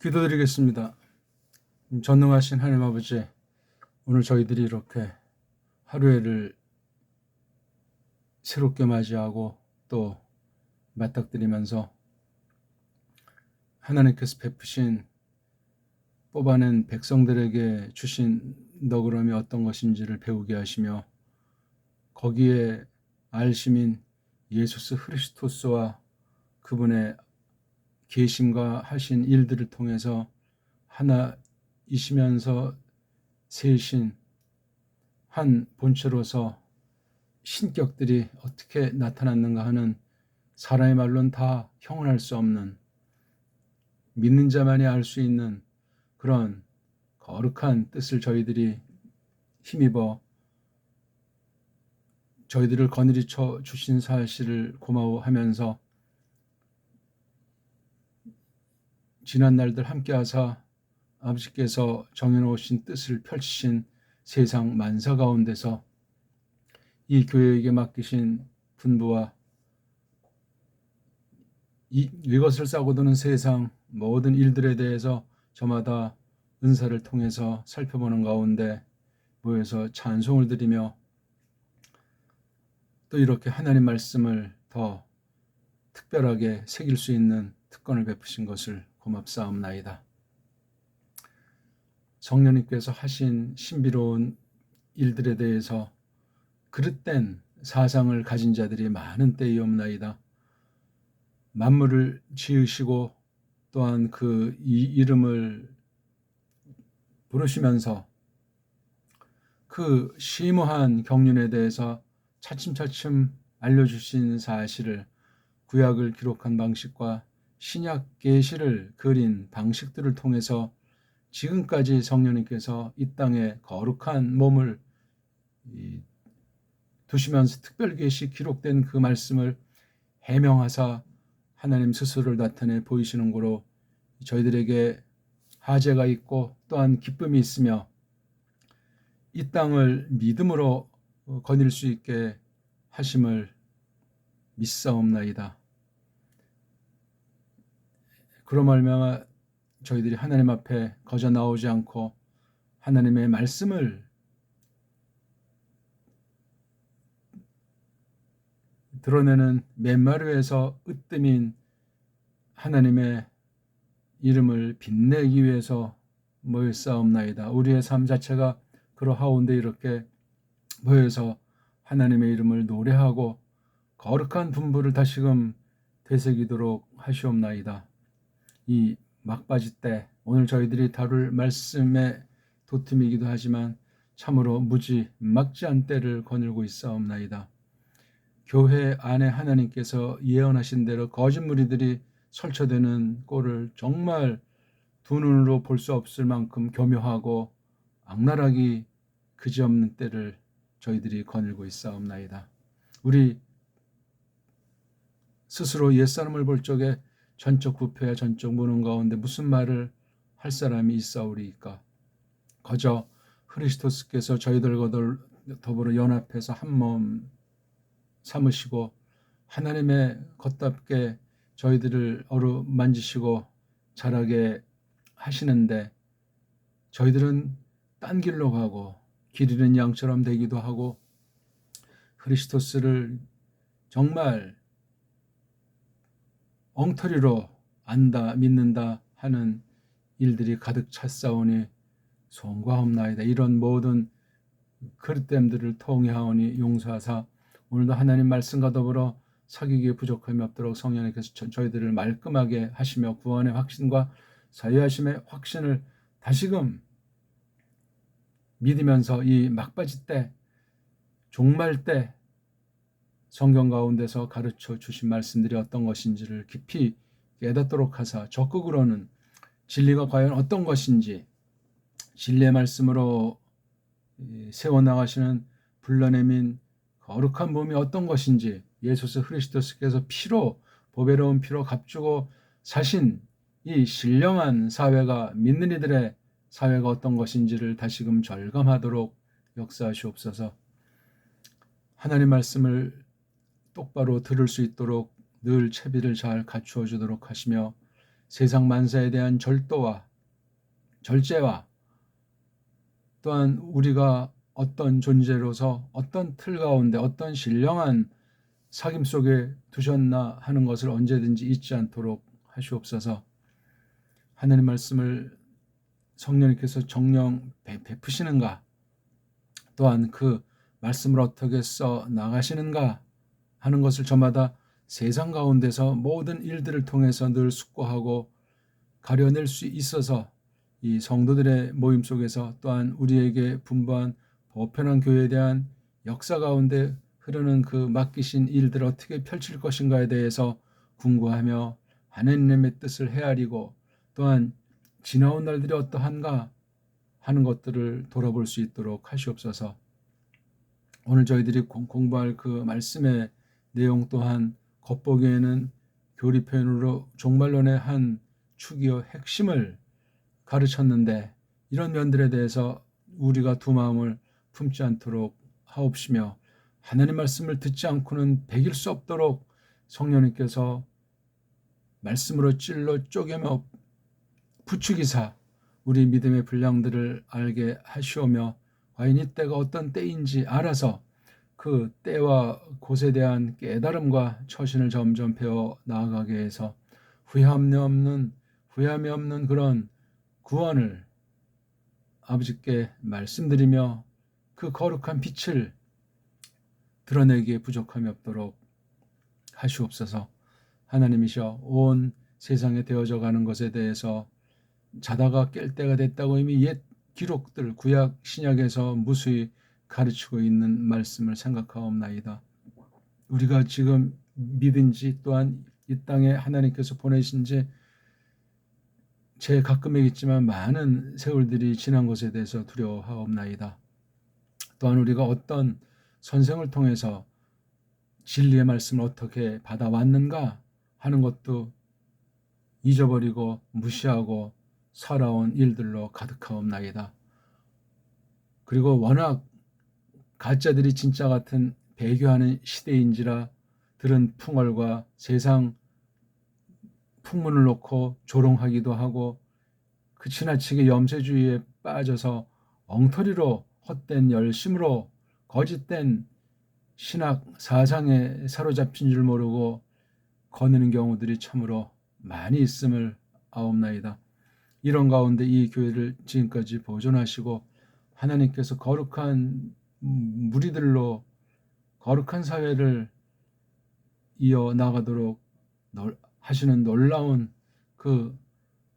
기도드리겠습니다. 전능하신 하나님 아버지, 오늘 저희들이 이렇게 하루에를 새롭게 맞이하고 또 맞닥뜨리면서 하나님께서 베푸신 뽑아낸 백성들에게 주신 너그러움이 어떤 것인지를 배우게 하시며 거기에 알심인 예수스 그리스도스와 그분의 계심과 하신 일들을 통해서 하나이시면서 셋인 한 본체로서 신격들이 어떻게 나타났는가 하는 사람의 말로는 다 형언할 수 없는, 믿는 자만이 알 수 있는 그런 거룩한 뜻을 저희들이 힘입어 저희들을 거느리 쳐 주신 사실을 고마워하면서 지난 날들 함께하사 아버지께서 정해놓으신 뜻을 펼치신 세상 만사 가운데서 이 교회에게 맡기신 분부와 이것을 싸고 도는 세상 모든 일들에 대해서 저마다 은사를 통해서 살펴보는 가운데 모여서 찬송을 드리며 또 이렇게 하나님 말씀을 더 특별하게 새길 수 있는 특권을 베푸신 것을 고맙사옵나이다. 성령님께서 하신 신비로운 일들에 대해서 그릇된 사상을 가진 자들이 많은 때이옵나이다. 만물을 지으시고 또한 그 이 이름을 부르시면서 그 심오한 경륜에 대해서 차츰차츰 알려주신 사실을 구약을 기록한 방식과 신약 계시를 그린 방식들을 통해서 지금까지 성령님께서 이 땅에 거룩한 몸을 두시면서 특별 계시 기록된 그 말씀을 해명하사 하나님 스스로를 나타내 보이시는 거로 저희들에게 하제가 있고 또한 기쁨이 있으며 이 땅을 믿음으로 거닐 수 있게 하심을 믿사옵나이다. 그로 말미암아 저희들이 하나님 앞에 거저 나오지 않고 하나님의 말씀을 드러내는 맨마루에서 으뜸인 하나님의 이름을 빛내기 위해서 모였사옵나이다. 우리의 삶 자체가 그러하온데 이렇게 모여서 하나님의 이름을 노래하고 거룩한 분부를 다시금 되새기도록 하시옵나이다. 이 막바지 때 오늘 저희들이 다룰 말씀의 도틈이기도 하지만 참으로 무지 막지한 때를 거닐고 있사옵나이다. 교회 안에 하나님께서 예언하신 대로 거짓 무리들이 설쳐되는 꼴을 정말 두 눈으로 볼 수 없을 만큼 교묘하고 악랄하기 그지없는 때를 저희들이 거닐고 있사옵나이다. 우리 스스로 옛사람을 볼 적에 전적 부패와 전적 무능 가운데 무슨 말을 할 사람이 있사오리이까. 거저 그리스도께서 저희들과 더불어 연합해서 한 몸 삼으시고 하나님의 걷답게 저희들을 어루만지시고 자라게 하시는데 저희들은 딴 길로 가고 길 잃은 양처럼 되기도 하고 그리스도를 정말 엉터리로 안다 믿는다 하는 일들이 가득 찼사오니 송구하옵나이다. 이런 모든 그릇됨들을 통해하오니 용서하사 오늘도 하나님 말씀과 더불어 사기기에 부족함이 없도록 성령님께서 저희들을 말끔하게 하시며 구원의 확신과 자유하심의 확신을 다시금 믿으면서 이 막바지 때 종말 때 성경 가운데서 가르쳐 주신 말씀들이 어떤 것인지를 깊이 깨닫도록 하사 적극으로는 진리가 과연 어떤 것인지 진리의 말씀으로 세워나가시는 불러내민 거룩한 몸이 어떤 것인지 예수 그리스도께서 피로 보배로운 피로 값주고 사신 이 신령한 사회가 믿는 이들의 사회가 어떤 것인지를 다시금 절감하도록 역사하시옵소서. 하나님 말씀을 똑바로 들을 수 있도록 늘 채비를 잘 갖추어 주도록 하시며 세상 만사에 대한 절도와 절제와 또한 우리가 어떤 존재로서 어떤 틀 가운데 어떤 신령한 사귐 속에 두셨나 하는 것을 언제든지 잊지 않도록 하시옵소서. 하나님 말씀을 성령님께서 정령 베푸시는가, 또한 그 말씀을 어떻게 써 나가시는가 하는 것을 저마다 세상 가운데서 모든 일들을 통해서 늘 숙고하고 가려낼 수 있어서 이 성도들의 모임 속에서 또한 우리에게 분부한 보편한 교회에 대한 역사 가운데 흐르는 그 맡기신 일들을 어떻게 펼칠 것인가에 대해서 궁구하며 하나님의 뜻을 헤아리고 또한 지나온 날들이 어떠한가 하는 것들을 돌아볼 수 있도록 하시옵소서. 오늘 저희들이 공부할 그 말씀의 내용 또한 겉보기에는 교리 표현으로 종말론의 한 축이요 핵심을 가르쳤는데 이런 면들에 대해서 우리가 두 마음을 품지 않도록 하옵시며 하나님 말씀을 듣지 않고는 배길 수 없도록 성령님께서 말씀으로 찔러 쪼개며 부추기사 우리 믿음의 분량들을 알게 하시오며 과연 이 때가 어떤 때인지 알아서 그 때와 곳에 대한 깨달음과 처신을 점점 배워 나아가게 해서 후회함이 없는 그런 구원을 아버지께 말씀드리며 그 거룩한 빛을 드러내기에 부족함이 없도록 하시옵소서. 하나님이셔 온 세상에 되어져 가는 것에 대해서 자다가 깰 때가 됐다고 이미 옛 기록들 구약 신약에서 무수히 가르치고 있는 말씀을 생각하옵나이다. 우리가 지금 믿은지 또한 이 땅에 하나님께서 보내신 지 제 가끔이겠지만 많은 세월들이 지난 것에 대해서 두려워하옵나이다. 또한 우리가 어떤 선생을 통해서 진리의 말씀을 어떻게 받아왔는가 하는 것도 잊어버리고 무시하고 살아온 일들로 가득하옵나이다. 그리고 워낙 가짜들이 진짜 같은 배교하는 시대인지라 들은 풍월과 세상 풍문을 놓고 조롱하기도 하고 그 지나치게 염세주의에 빠져서 엉터리로 헛된 열심으로 거짓된 신학 사상에 사로잡힌 줄 모르고 거느는 경우들이 참으로 많이 있음을 아옵나이다. 이런 가운데 이 교회를 지금까지 보존하시고 하나님께서 거룩한 무리들로 거룩한 사회를 이어나가도록 하시는 놀라운 그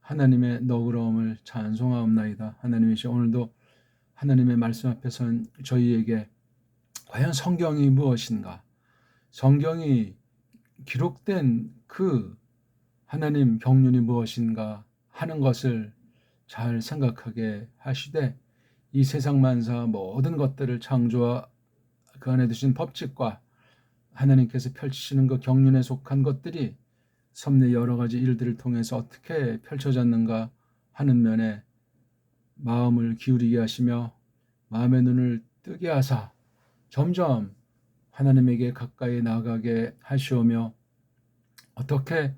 하나님의 너그러움을 찬송하옵나이다. 하나님이시여 오늘도 하나님의 말씀 앞에 선 저희에게 과연 성경이 무엇인가, 성경이 기록된 그 하나님 경륜이 무엇인가 하는 것을 잘 생각하게 하시되 이 세상 만사 모든 것들을 창조와 그 안에 두신 법칙과 하나님께서 펼치시는 그 경륜에 속한 것들이 섭리 여러 가지 일들을 통해서 어떻게 펼쳐졌는가 하는 면에 마음을 기울이게 하시며 마음의 눈을 뜨게 하사 점점 하나님에게 가까이 나아가게 하시오며 어떻게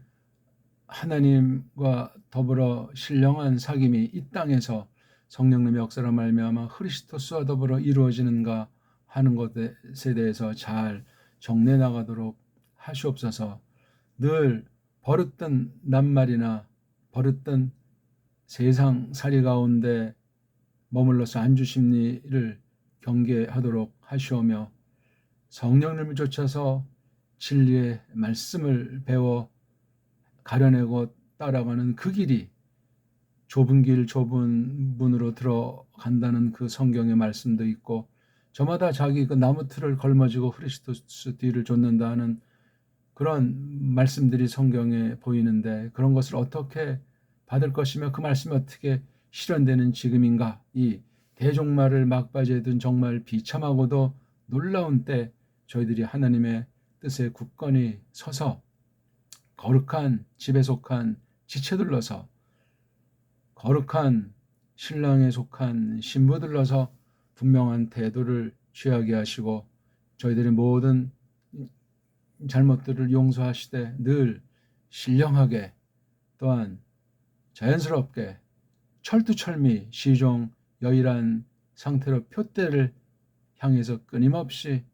하나님과 더불어 신령한 사귐이 이 땅에서 성령님의 역사로 말미암아 그리스도스와 더불어 이루어지는가 하는 것에 대해서 잘 정리해 나가도록 하시옵소서. 늘 버릇된 낱말이나 버릇된 세상살이 가운데 머물러서 안주심리를 경계하도록 하시오며 성령님을 쫓아서 진리의 말씀을 배워 가려내고 따라가는 그 길이 좁은 길 좁은 문으로 들어간다는 그 성경의 말씀도 있고 저마다 자기 그 나무 틀을 걸머지고 그리스도스 뒤를 쫓는다 하는 그런 말씀들이 성경에 보이는데 그런 것을 어떻게 받을 것이며 그 말씀이 어떻게 실현되는 지금인가. 이 대종말을 막바지에 둔 정말 비참하고도 놀라운 때 저희들이 하나님의 뜻에 굳건히 서서 거룩한 집에 속한 지체들로서 거룩한 신랑에 속한 신부들로서 분명한 태도를 취하게 하시고 저희들의 모든 잘못들을 용서하시되 늘 신령하게 또한 자연스럽게 철두철미 시종 여일한 상태로 표대를 향해서 끊임없이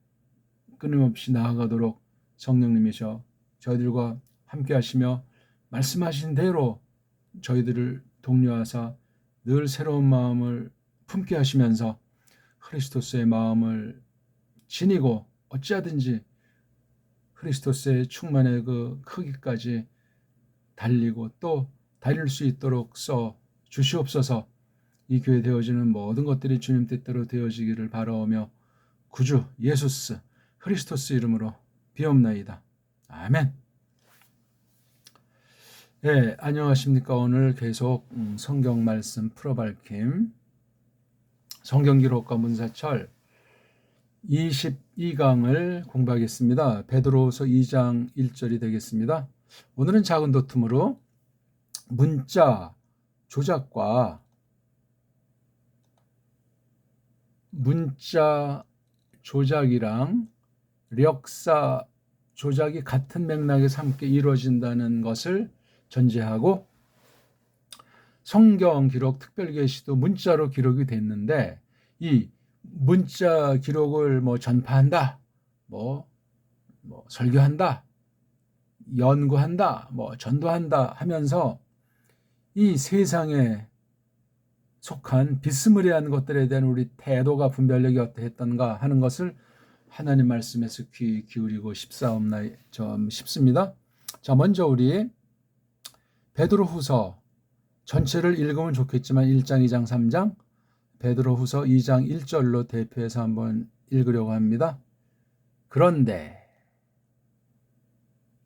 나아가도록 성령님이셔 저희들과 함께 하시며 말씀하신 대로 저희들을 독려하사 늘 새로운 마음을 품게 하시면서 크리스토스의 마음을 지니고 어찌하든지 크리스토스의 충만의 그 크기까지 달리고 또 달릴 수 있도록 써 주시옵소서. 이 교회 되어지는 모든 것들이 주님 뜻대로 되어지기를 바라오며 구주 예수스 크리스토스 이름으로 비옵나이다. 아멘. 네, 안녕하십니까. 오늘 계속 성경 말씀 풀어밝힘 성경기록과 문사철 22강을 공부하겠습니다. 베드로후서 2장 1절이 되겠습니다. 오늘은 작은 도툼으로 문자 조작과 문자 조작이랑 력사 조작이 같은 맥락에서 함께 이루어진다는 것을 전제하고 성경 기록 특별계시도 문자로 기록이 됐는데 이 문자 기록을 전파한다, 설교한다, 연구한다, 전도한다 하면서 이 세상에 속한 비스무리한 것들에 대한 우리 태도가 분별력이 어떠했던가 하는 것을 하나님 말씀에서 귀 기울이고 싶습니다. 자, 먼저 우리 베드로후서 전체를 읽으면 좋겠지만 1장, 2장, 3장 베드로후서 2장 1절로 대표해서 한번 읽으려고 합니다. 그런데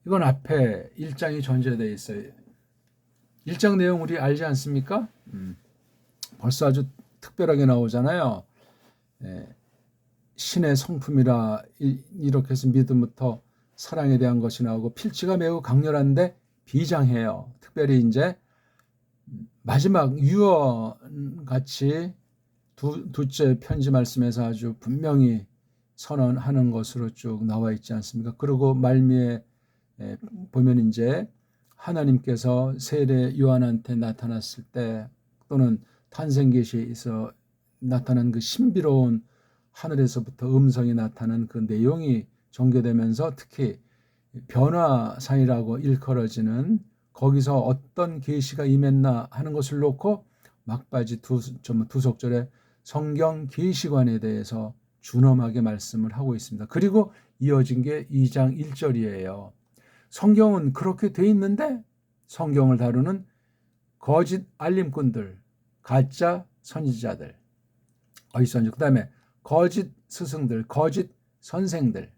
이건 앞에 1장이 전제되어 있어요. 1장 내용 우리 알지 않습니까? 벌써 아주 특별하게 나오잖아요. 신의 성품이라 이렇게 해서 믿음부터 사랑에 대한 것이 나오고 필치가 매우 강렬한데 비장해요. 특별히 이제 마지막 유언같이 두째 편지 말씀에서 아주 분명히 선언하는 것으로 쭉 나와 있지 않습니까? 그리고 말미에 보면 이제 하나님께서 세례 요한한테 나타났을 때 또는 탄생계시에서 나타난 그 신비로운 하늘에서부터 음성이 나타난 그 내용이 전개되면서 특히 변화산이라고 일컬어지는 거기서 어떤 계시가 임했나 하는 것을 놓고 막바지 두 속절에 성경 계시관에 대해서 준엄하게 말씀을 하고 있습니다. 그리고 이어진 게 2장 1절이에요. 성경은 그렇게 돼 있는데 성경을 다루는 거짓 알림꾼들, 가짜 선지자들, 그 다음에 거짓 스승들, 거짓 선생들,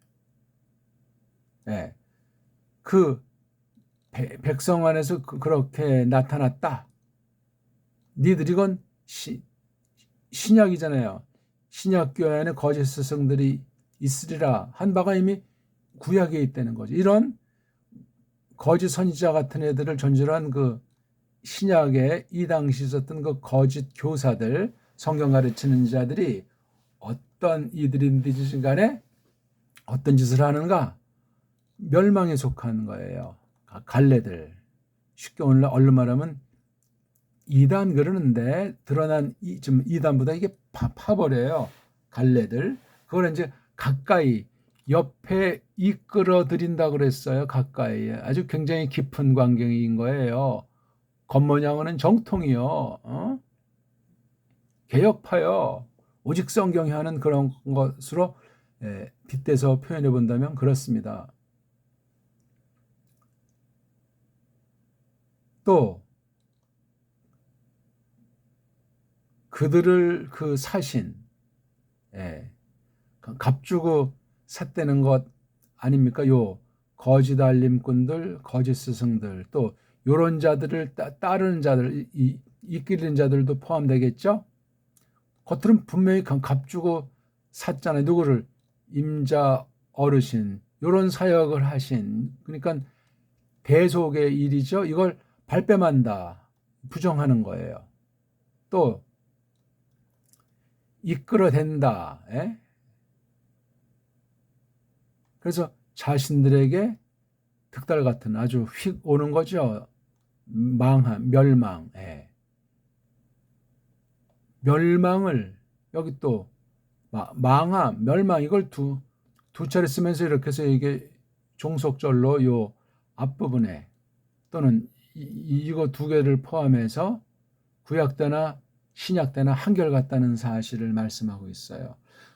그 백성 안에서 그렇게 나타났다. 니들 이건 신약이잖아요. 신약 교회 안에 거짓 스승들이 있으리라 한 바가 이미 구약에 있다는 거죠. 이런 거짓 선지자 같은 애들을 전제한 그 신약에 이 당시 있었던 그 거짓 교사들, 성경 가르치는 자들이 어떤 이들인지 간에 어떤 짓을 하는가? 멸망에 속한 거예요. 갈래들. 쉽게 오늘 얼른 말하면 이단 그러는데 드러난 좀 이단보다 이게 파버려요. 갈래들. 그걸 이제 가까이 옆에 이끌어들인다 그랬어요. 가까이. 아주 굉장히 깊은 광경인 거예요. 겉모양은 정통이요. 개혁파요. 오직 성경이 하는 그런 것으로 빗대서 표현해 본다면 그렇습니다. 또 그들을 그 사신 값주고 샀다는 것 아닙니까? 요 거짓 알림꾼들, 거짓 스승들, 또 요런 자들을 따르는 자들, 이끌리는 자들도 포함되겠죠? 겉으로는 분명히 값주고 샀잖아요. 누구를? 임자 어르신, 요런 사역을 하신, 그러니까 대속의 일이죠. 이걸 발뺌한다, 부정하는 거예요. 또 이끌어댄다. 그래서 자신들에게 득달 같은 아주 휙 오는 거죠. 망함, 멸망. 예. 멸망을 여기 또 망함, 멸망 이걸 두 차례 쓰면서 이렇게 해서 이게 종속절로 요 앞부분에 또는 이거 두 개를 포함해서 구약 때나 신약 때나 한결같다는 사실을 말씀하고 있어요.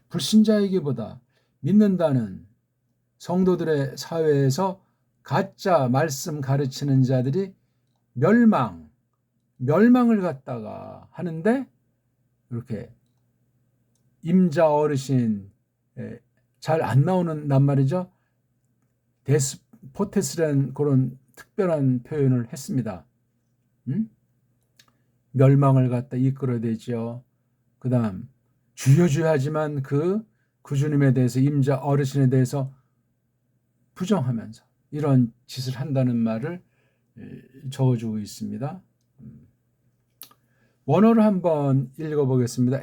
불신자이기보다 믿는다는 성도들의 사회에서 가짜 말씀 가르치는 자들이 멸망을 갖다가 하는데 이렇게 임자 어르신 잘 안 나오는 낱말이죠. 데스포테스라는 그런 특별한 표현을 했습니다. 멸망을 갖다 이끌어내죠. 그 다음 주여 하지만 그 주님에 대해서 임자 어르신에 대해서 부정하면서 이런 짓을 한다는 말을 적어주고 있습니다. 원어를 한번 읽어보겠습니다.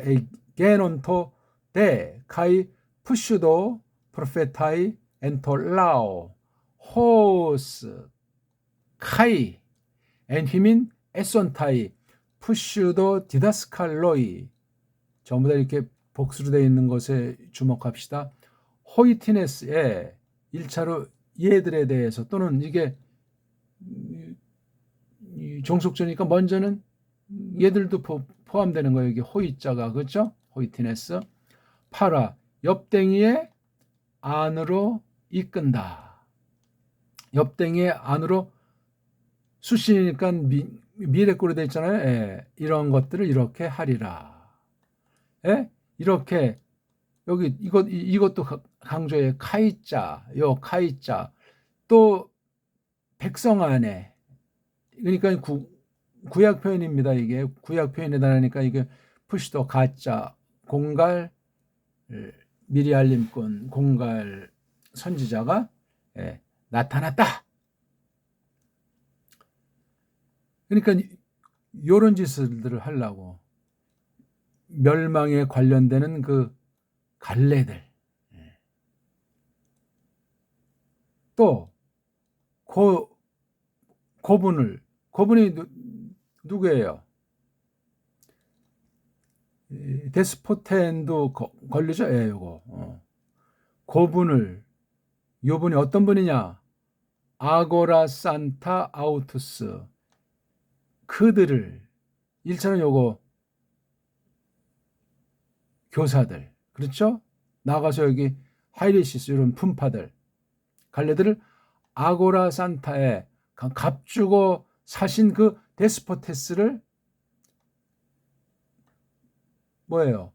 게논토 데 카이 푸슈도 프로페타이 엔토 라오 호스 카이 엔휘민 에손타이 푸슈도 디다스칼로이 전부 다 이렇게 복수로 되어 있는 것에 주목합시다. 호이티네스의 1차로 얘들에 대해서 또는 이게 종속조니까 먼저는 얘들도 포함되는 거예요. 여기 호이자가 그렇죠? 호이티네스. 파라 옆댕이의 안으로 이끈다. 옆댕이의 안으로 수신이니까 미래꼴이 되어 있잖아요. 예, 이런 것들을 이렇게 하리라. 예? 이렇게 여기 이것도 강조해. 카이자, 요 카이자. 또 백성 안에 그러니까 구약 표현입니다. 이게 구약 표현에 달하니까 이게 푸시도 가짜 공갈 미리 알림꾼 공갈 선지자가 나타났다. 그러니까 이런 짓들을 하려고 멸망에 관련되는 그 갈래들 또 고분이 누구예요? 데스포텐도 걸리죠? 예, 요거. 요분이 어떤 분이냐? 아고라 산타 아우투스. 그들을 1차는 요거 교사들. 그렇죠? 나가서 여기 하이리시스 이런 분파들. 갈래들을 아고라 산타에 값주고 사신 그 데스포테스를 뭐예요?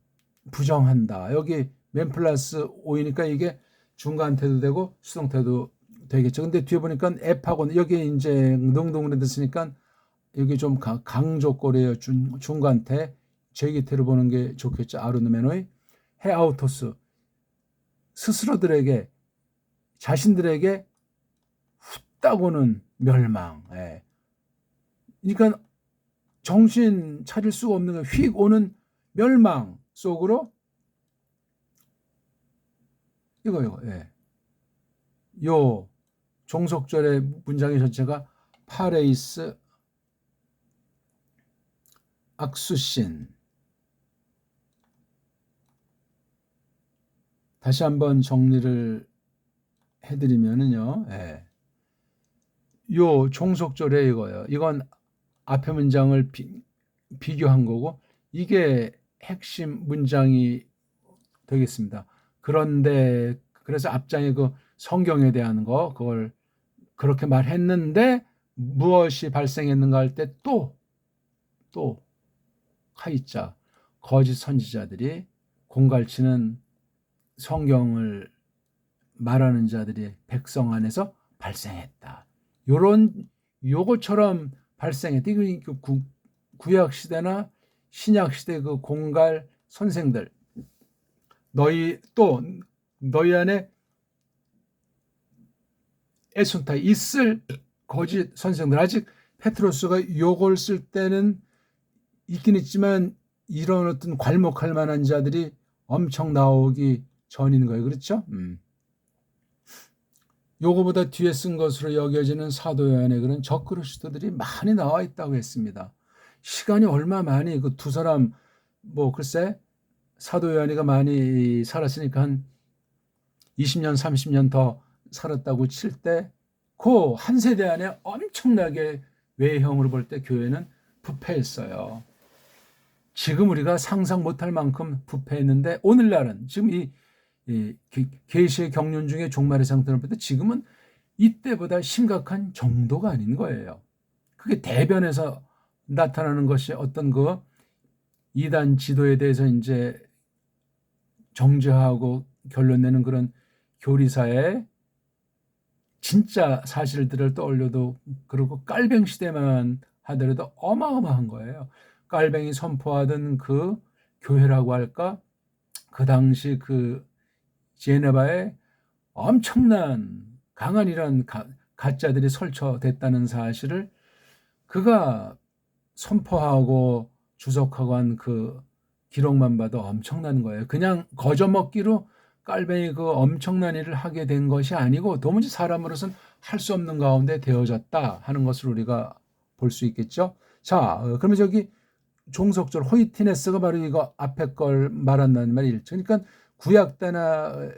부정한다. 여기 맨 플러스 5이니까 이게 중간태도 되고 수동태도 되겠죠. 근데 뒤에 보니까 F하고 여기 이제 능동으로 됐으니까 여기 좀 강조꼴이에요. 중간태. 제기태로 보는 게 좋겠죠. 아르누메노이. 헤아우토스. 스스로들에게 자신들에게 후딱오는 멸망. 예. 그러니까 정신 차릴 수가 없는 휙 오는 멸망 속으로 이거 예. 요 종속절의 문장의 전체가 파레이스 악수신. 다시 한번 정리를 해드리면은요. 예. 요 종속절에 이거예요. 이건 앞에 문장을 비교한 거고 이게 핵심 문장이 되겠습니다. 그런데 그래서 앞장에 그 성경에 대한 거 그걸 그렇게 말했는데 무엇이 발생했는가 할 때 또 카이자 거짓 선지자들이 공갈치는 성경을 말하는 자들이 백성 안에서 발생했다. 요것처럼 발생했다. 이거 구약 시대나 신약 시대 그 공갈 선생들 너희 안에 에손타 있을 거짓 선생들 아직 페트로스가 요걸 쓸 때는 있긴 있지만 이런 어떤 괄목할 만한 자들이 엄청 나오기 전인 거예요. 그렇죠? 요거보다 뒤에 쓴 것으로 여겨지는 사도 요한의 글은 적그리스도들이 많이 나와 있다고 했습니다. 시간이 얼마 많이 그 두 사람 뭐 글쎄 사도 요한이가 많이 살았으니까 한 20년 30년 더 살았다고 칠 때 그 한 세대 안에 엄청나게 외형으로 볼 때 교회는 부패했어요. 지금 우리가 상상 못할 만큼 부패했는데 오늘날은 지금 이 계시의 경륜 중에 종말의 상태를 볼 때 지금은 이때보다 심각한 정도가 아닌 거예요. 그게 대변에서 나타나는 것이 어떤 그 이단 지도에 대해서 이제 정죄하고 결론 내는 그런 교리사의 진짜 사실들을 떠올려도 그리고 깔뱅 시대만 하더라도 어마어마한 거예요. 깔뱅이 선포하던 그 교회라고 할까? 그 당시 그 제네바에 엄청난 강한 이런 가짜들이 설쳐됐다는 사실을 그가 선포하고 주석하고 한 그 기록만 봐도 엄청난 거예요. 그냥 거저먹기로 깔뱅이 그 엄청난 일을 하게 된 것이 아니고 도무지 사람으로서는 할 수 없는 가운데 되어졌다 하는 것을 우리가 볼 수 있겠죠. 자, 그러면 저기 종속절 호이티네스가 바로 이거 앞에 걸 말한다는 말이죠. 그러니까 구약 때나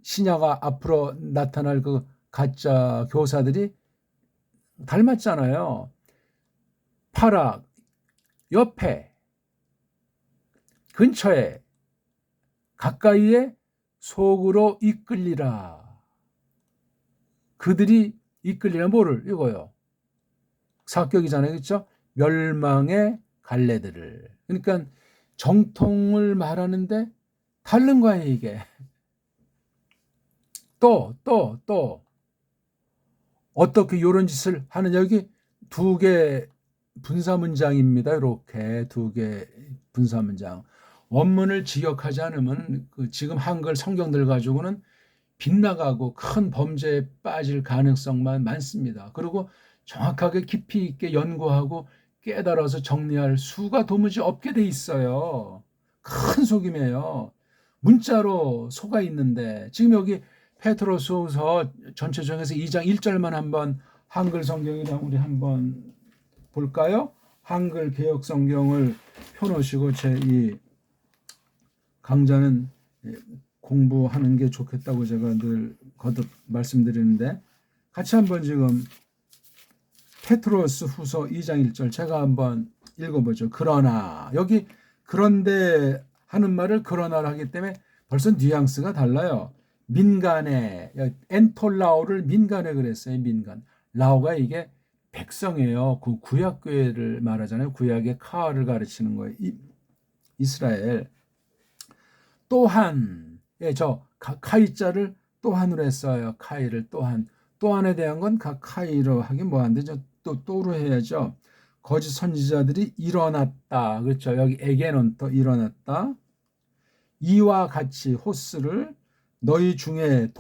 신야가 앞으로 나타날 그 가짜 교사들이 닮았잖아요. 파락 옆에 근처에 가까이에 속으로 이끌리라. 그들이 이끌리라 뭐를 이거요. 사격이잖아요. 그렇죠? 멸망의 갈래들을. 그러니까 정통을 말하는데 다른 거예요, 이게. 또 어떻게 이런 짓을 하느냐. 여기 두 개 분사 문장입니다. 이렇게 두 개 분사 문장. 원문을 직역하지 않으면 그 지금 한글 성경들 가지고는 빗나가고 큰 범죄에 빠질 가능성만 많습니다. 그리고 정확하게 깊이 있게 연구하고 깨달아서 정리할 수가 도무지 없게 돼 있어요. 큰 속임이에요. 문자로 속아 있는데 지금 여기 페트로스후서 전체 중에서 2장 1절만 한번 한글 성경이랑 우리 한번 볼까요? 한글 개역 성경을 펴놓으시고 제 이 강좌는 공부하는 게 좋겠다고 제가 늘 거듭 말씀드리는데 같이 한번 지금 페트로스 후서 2장 1절 제가 한번 읽어보죠. 그러나 여기 그런데 하는 말을 그러나를 하기 때문에 벌써 뉘앙스가 달라요. 민간에 엔톨라오를 민간에 그랬어요. 민간. 라오가 이게 백성이에요. 그 구약교회를 말하잖아요. 구약의 카알을 가르치는 거예요. 이스라엘. 또한 저 카이자를 또한으로 했어요. 카이를 또한에 대한 건 카이로 하긴 뭐한데 또로 해야죠. 거짓 선지자들이 일어났다. 그렇죠. 여기 에게는 또 일어났다. 이와 같이 호스를 너희 중에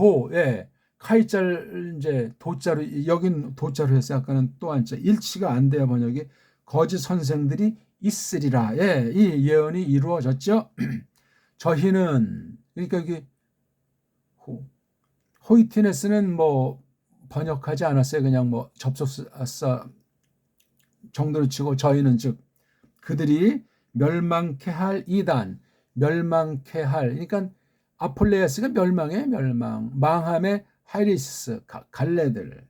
카이자를 이제 도자로 여긴 도자로 했어요. 아까는 또한자 일치가 안 돼요. 번역이 거짓 선생들이 있으리라. 이 예언이 이루어졌죠. 저희는 그러니까 이게 호이티네스는 뭐 번역하지 않았어요. 그냥 뭐 접속사 정도로 치고 저희는 즉 그들이 멸망케 할 이단, 멸망케 할 그러니까 아폴레아스가 멸망, 망함의 하이리스 갈래들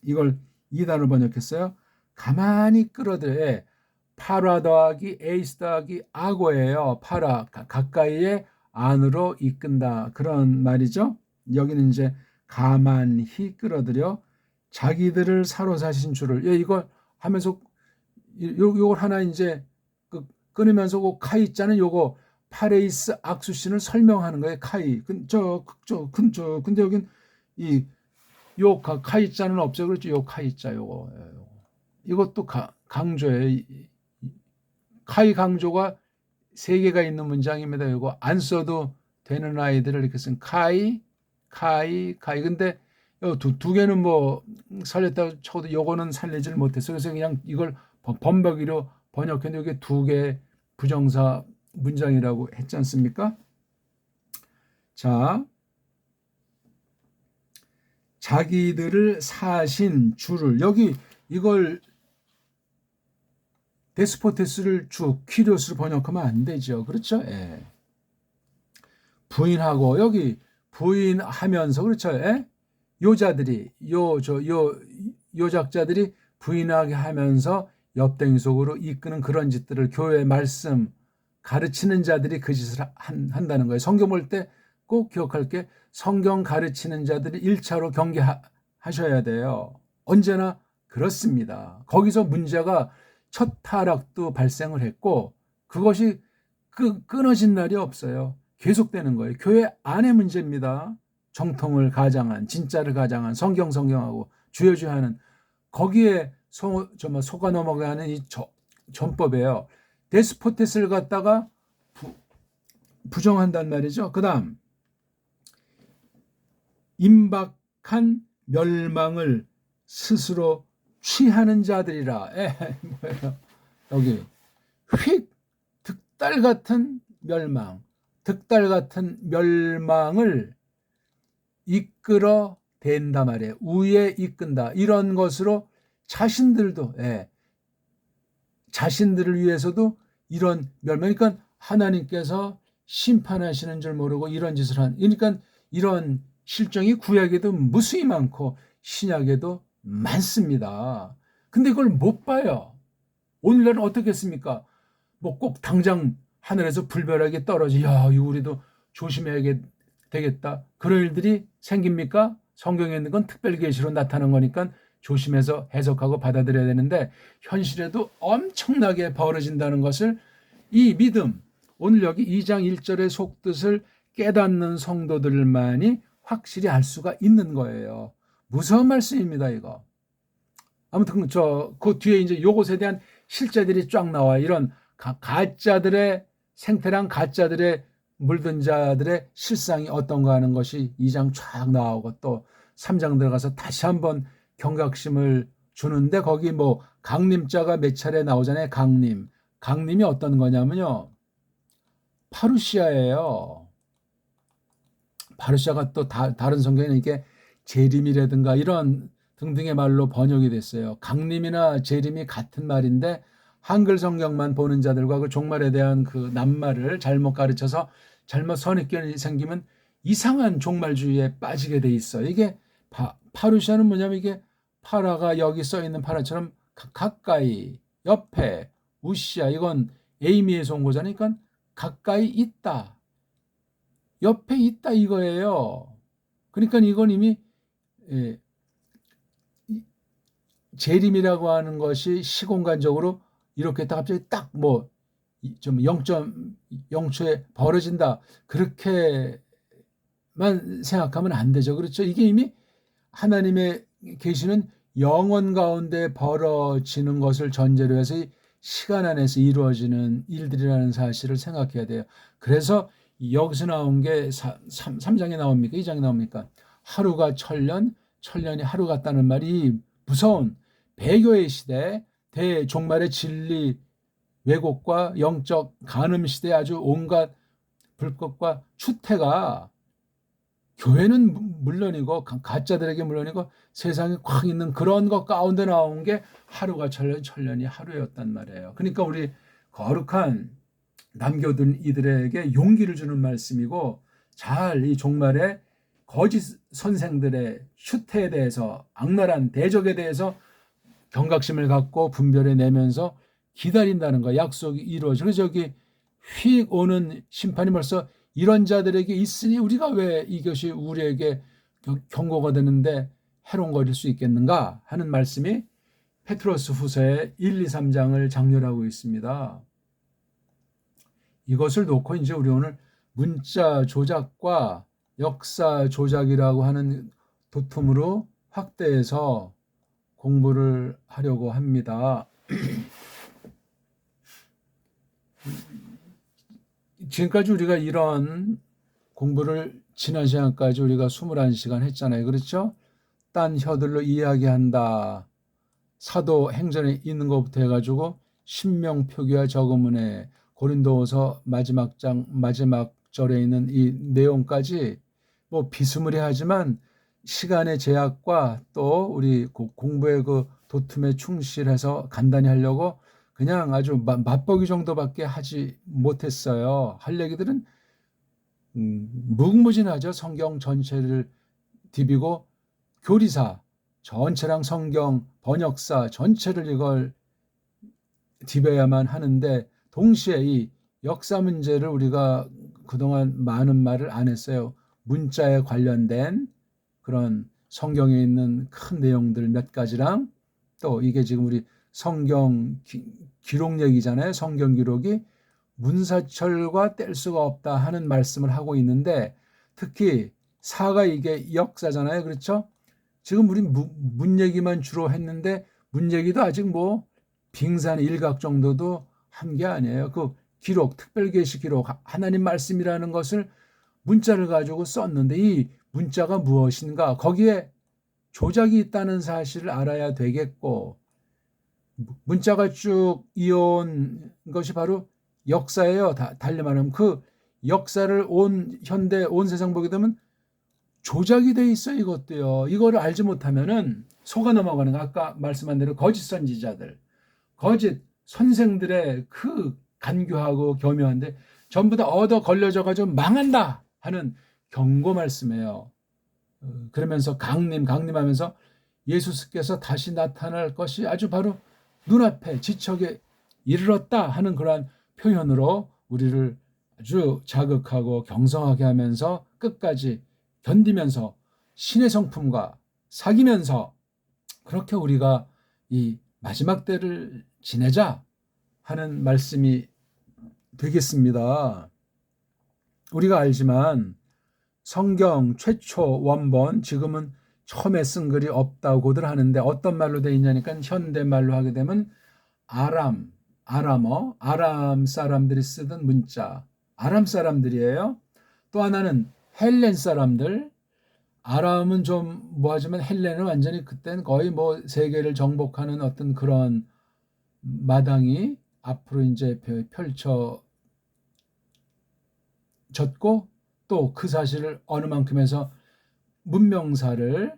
이걸 이단으로 번역했어요. 가만히 끌어들여 파라 더하기 에이스 더하기 아고예요. 파라 가까이에 안으로 이끈다 그런 말이죠. 여기는 이제 가만히 끌어들여 자기들을 사로사신 줄을 이걸 하면서 요걸 하나 이제 끊으면서 그 카이자는 요거 파레이스 악수신을 설명하는 거예요. 카이 근데 여긴 요 카이자는 없어요. 그렇죠. 요 카이자 요거 이것도 강조예요. 카이 강조가 3개가 있는 문장입니다. 이거 안 써도 되는 아이들을 이렇게 쓴 카이. 근데 두 개는 뭐 살렸다고 쳐도 요거는 살리질 못했어요. 그래서 그냥 이걸 번복이로 번역했는데 이게 2개 부정사 문장이라고 했지 않습니까? 자, 자기들을 사신 주를, 여기 이걸 데스포테스를 주 퀴리오스로 번역하면 안 되죠. 그렇죠? 예. 부인하고, 여기 부인하면서, 그렇죠? 예? 요자들이 요작자들이 부인하게 하면서 엽댕이 속으로 이끄는 그런 짓들을 교회 말씀 가르치는 자들이 그 짓을 한다는 거예요. 성경 볼 때 꼭 기억할 게, 성경 가르치는 자들이 1차로 경계하셔야 돼요. 언제나 그렇습니다. 거기서 문제가 첫 타락도 발생을 했고, 그것이 끊어진 날이 없어요. 계속되는 거예요. 교회 안의 문제입니다. 정통을 가장한, 진짜를 가장한, 성경하고 주여주하는, 거기에 속아 넘어가는 이 전법이에요. 데스포테스를 갖다가 부정한단 말이죠. 그 다음, 임박한 멸망을 스스로 취하는 자들이라. 뭐예요? 여기 득달 같은 멸망을 이끌어 댄다 말이에요. 우에 이끈다. 이런 것으로 자신들도, 자신들을 위해서도 이런 멸망, 그러니까 하나님께서 심판하시는 줄 모르고 이런 짓을 그러니까 이런 실정이 구약에도 무수히 많고 신약에도 많습니다. 근데 그걸 못 봐요. 오늘날은 어떻겠습니까? 뭐 꼭 당장 하늘에서 불벼락이 떨어져, 야, 우리도 조심해야 되겠다, 그런 일들이 생깁니까? 성경에 있는 건 특별 계시로 나타난 거니까 조심해서 해석하고 받아들여야 되는데, 현실에도 엄청나게 벌어진다는 것을 이 믿음, 오늘 여기 2장 1절의 속뜻을 깨닫는 성도들만이 확실히 알 수가 있는 거예요. 무서운 말씀입니다, 이거. 아무튼 그 뒤에 이제 요것에 대한 실제들이 쫙 나와. 이런 가짜들의 생태랑 가짜들의 물든 자들의 실상이 어떤가 하는 것이 2장 쫙 나오고, 또 3장 들어가서 다시 한번 경각심을 주는데, 거기 뭐 강림자가 몇 차례 나오잖아요. 강림이 어떤 거냐면요, 파루시아예요. 파루시아가 또 다른 성경에는 이게 재림이라든가 이런 등등의 말로 번역이 됐어요. 강림이나 재림이 같은 말인데, 한글 성경만 보는 자들과 그 종말에 대한 그 낱말을 잘못 가르쳐서 잘못 선입견이 생기면 이상한 종말주의에 빠지게 돼 있어요. 이게 파루시아는 뭐냐면, 이게 파라가 여기 써 있는 파라처럼 가까이, 옆에, 우시아, 이건 에이미에서 온 거잖아요. 그러니까 가까이 있다, 옆에 있다, 이거예요. 그러니까 이건 이미 재림이라고 하는 것이 시공간적으로 이렇게 갑자기 딱 뭐 좀 0.0초에 벌어진다, 그렇게만 생각하면 안 되죠. 그렇죠? 이게 이미 하나님의 계시는 영원 가운데 벌어지는 것을 전제로 해서 시간 안에서 이루어지는 일들이라는 사실을 생각해야 돼요. 그래서 여기서 나온 게 3장에 나옵니까? 2장에 나옵니까? 하루가 천년, 천년이 하루 같다는 말이 무서운 배교의 시대, 대종말의 진리 왜곡과 영적 간음 시대에 아주 온갖 불법과 추태가 교회는 물론이고 가짜들에게 물론이고 세상에 꽉 있는 그런 것 가운데 나온 게 하루가 천년, 천년이 하루였단 말이에요. 그러니까 우리 거룩한 남겨둔 이들에게 용기를 주는 말씀이고, 잘 이 종말에 거짓 선생들의 추태에 대해서, 악랄한 대적에 대해서 경각심을 갖고 분별해 내면서 기다린다는 거, 약속이 이루어져. 그래서 여기 휙 오는 심판이 벌써 이런 자들에게 있으니 우리가 왜 이것이 우리에게 경고가 되는데 해롱거릴 수 있겠는가 하는 말씀이 페트로스 후서의 1, 2, 3장을 장렬하고 있습니다. 이것을 놓고 이제 우리 오늘 문자 조작과 역사 조작이라고 하는 도톰으로 확대해서 공부를 하려고 합니다. 지금까지 우리가 이런 공부를 지난 시간까지 우리가 21시간 했잖아요. 그렇죠? 딴 혀들로 이야기한다, 사도행전에 있는 것부터 해가지고 신명표기와 저금은혜, 고린도후서 마지막 장 마지막 절에 있는 이 내용까지 뭐 비스무리하지만 시간의 제약과 또 우리 공부의 그 도툼에 충실해서 간단히 하려고 그냥 아주 맛보기 정도밖에 하지 못했어요. 할 얘기들은 무궁무진하죠. 성경 전체를 디비고 교리사 전체랑 성경 번역사 전체를 이걸 디벼야만 하는데, 동시에 이 역사 문제를 우리가 그동안 많은 말을 안 했어요. 문자에 관련된 그런 성경에 있는 큰 내용들 몇 가지랑, 또 이게 지금 우리 성경 기록 얘기잖아요. 성경 기록이 문사철과 뗄 수가 없다 하는 말씀을 하고 있는데, 특히 사가 이게 역사잖아요. 그렇죠? 지금 우리 문 얘기만 주로 했는데, 문 얘기도 아직 뭐 빙산 일각 정도도 한 게 아니에요. 그 기록, 특별계시 기록, 하나님 말씀이라는 것을 문자를 가지고 썼는데, 이 문자가 무엇인가, 거기에 조작이 있다는 사실을 알아야 되겠고, 문자가 쭉 이어온 것이 바로 역사예요. 달리 말하면 그 역사를 현대 온 세상 보게 되면 조작이 돼 있어요. 이것도요. 이거를 알지 못하면은 속아 넘어가는 거. 아까 말씀한 대로 거짓 선지자들, 거짓 선생들의 그 간교하고 교묘한데 전부 다 얻어 걸려져 가지고 망한다 하는 경고 말씀이에요. 그러면서 강림하면서 예수께서 다시 나타날 것이 아주 바로 눈앞에 지척에 이르렀다 하는 그러한 표현으로 우리를 아주 자극하고 경성하게 하면서 끝까지 견디면서 신의 성품과 사귀면서 그렇게 우리가 이 마지막 때를 지내자 하는 말씀이 되겠습니다. 우리가 알지만 성경 최초 원본, 지금은 처음에 쓴 글이 없다고들 하는데 어떤 말로 되어 있냐니까 현대말로 하게 되면 아람 사람들이 쓰던 문자, 아람 사람들이에요. 또 하나는 헬렌 사람들, 아람은 좀 뭐하지만 헬렌은 완전히 그때는 거의 뭐 세계를 정복하는 어떤 그런 마당이 앞으로 이제 펼쳐졌고, 또 그 사실을 어느 만큼 해서 문명사를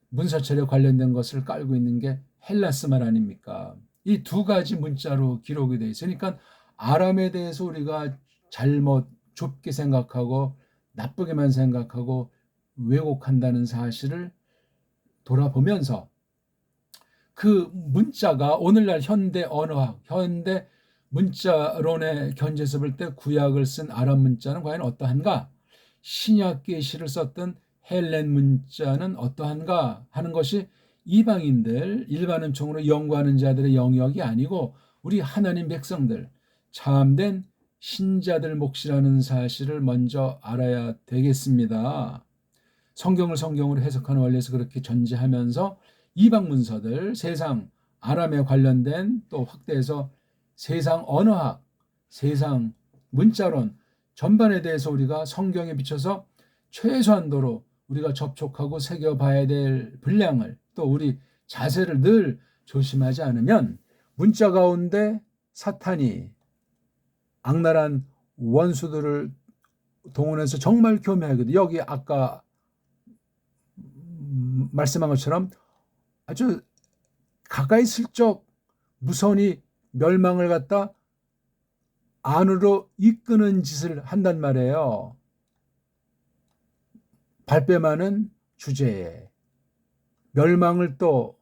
문서철에 관련된 것을 깔고 있는 게 헬라스말 아닙니까? 이 두 가지 문자로 기록이 되어 있으니까 아람에 대해서 우리가 잘못 좁게 생각하고 나쁘게만 생각하고 왜곡한다는 사실을 돌아보면서, 그 문자가 오늘날 현대 언어학, 현대 문자론의 견제에서 볼 때 구약을 쓴 아람 문자는 과연 어떠한가? 신약 계시를 썼던 헬렌 문자는 어떠한가 하는 것이 이방인들, 일반 은총으로 연구하는 자들의 영역이 아니고 우리 하나님 백성들, 참된 신자들 몫이라는 사실을 먼저 알아야 되겠습니다. 성경을 성경으로 해석하는 원리에서 그렇게 전제하면서 이방 문서들, 세상 아람에 관련된, 또 확대해서 세상 언어학, 세상 문자론 전반에 대해서 우리가 성경에 비춰서 최소한도로 우리가 접촉하고 새겨봐야 될 분량을, 또 우리 자세를 늘 조심하지 않으면 문자 가운데 사탄이 악랄한 원수들을 동원해서 정말 교묘하거든요. 여기 아까 말씀한 것처럼 아주 가까이 슬쩍 무선이 멸망을 갖다 안으로 이끄는 짓을 한단 말이에요. 발뺌하는 주제에 멸망을 또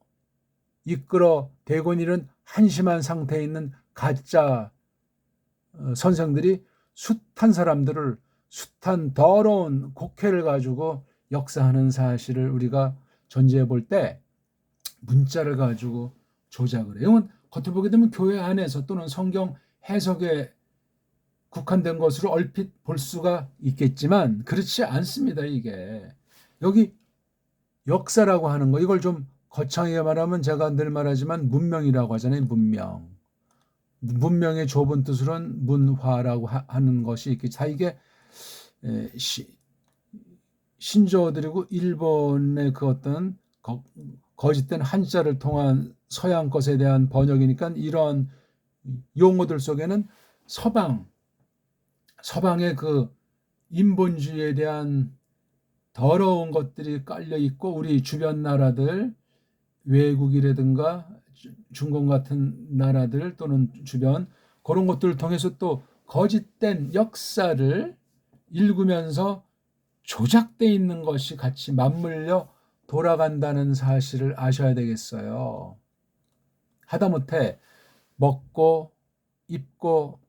이끌어 대곤 이른 한심한 상태에 있는 가짜 선생들이 숱한 사람들을, 숱한 더러운 곡해를 가지고 역사하는 사실을 우리가 전제해 볼 때 문자를 가지고 조작을 해요. 이건 겉으로 보게 되면 교회 안에서 또는 성경 해석에 국한된 것으로 얼핏 볼 수가 있겠지만 그렇지 않습니다. 이게 여기 역사라고 하는 거, 이걸 좀 거창하게 말하면 제가 늘 말하지만 문명이라고 하잖아요. 문명의 좁은 뜻으로는 문화라고 하는 것이 있겠죠. 자, 이게 신조어들이고 일본의 그 어떤 거짓된 한자를 통한 서양 것에 대한 번역이니까 이런 용어들 속에는 서방의 그 인본주의에 대한 더러운 것들이 깔려 있고 우리 주변 나라들 외국이라든가 중공 같은 나라들 또는 주변 그런 것들을 통해서 또 거짓된 역사를 읽으면서 조작돼 있는 것이 같이 맞물려 돌아간다는 사실을 아셔야 되겠어요. 하다못해 먹고 입고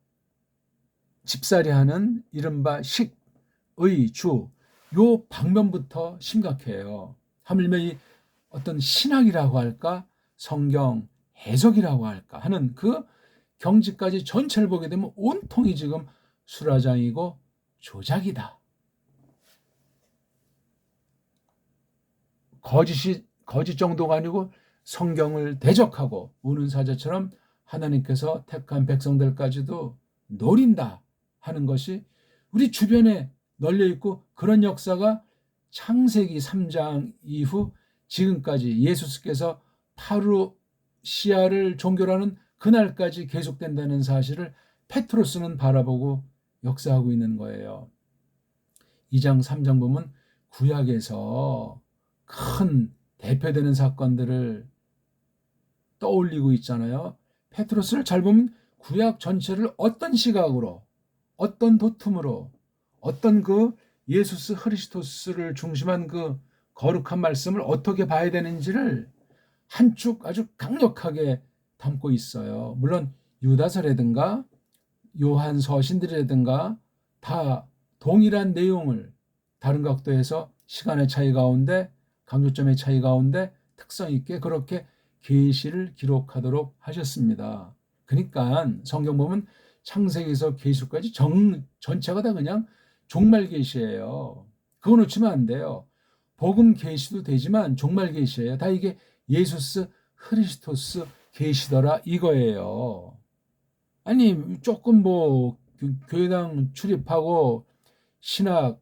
집살이하는 이른바 식의 주, 요 방면부터 심각해요. 하물며 이 어떤 신학이라고 할까, 성경 해석이라고 할까 하는 그 경지까지 전체를 보게 되면 온통이 지금 수라장이고 조작이다. 거짓 정도가 아니고 성경을 대적하고 우는 사자처럼 하나님께서 택한 백성들까지도 노린다 하는 것이 우리 주변에 널려 있고, 그런 역사가 창세기 3장 이후 지금까지 예수께서 파루시아를 종교라는 그날까지 계속된다는 사실을 페트로스는 바라보고 역사하고 있는 거예요. 2장 3장 보면 구약에서 큰 대표되는 사건들을 떠올리고 있잖아요. 페트로스를 잘 보면 구약 전체를 어떤 시각으로, 어떤 도tum으로, 어떤 그 예수스 크리스토스를 중심한 그 거룩한 말씀을 어떻게 봐야 되는지를 한축 아주 강력하게 담고 있어요. 물론 유다서라든가 요한 서신들이라든가 다 동일한 내용을 다른 각도에서 시간의 차이 가운데, 강조점의 차이 가운데 특성 있게 그렇게 계시를 기록하도록 하셨습니다. 그러니까 성경 보면 창세기에서 계시까지 전체가 다 그냥 종말 계시예요. 그거 놓치면 안 돼요. 복음 계시도 되지만 종말 계시예요. 다 이게 예수스 크리스토스 계시더라 이거예요. 아니 조금 뭐 교회당 출입하고 신학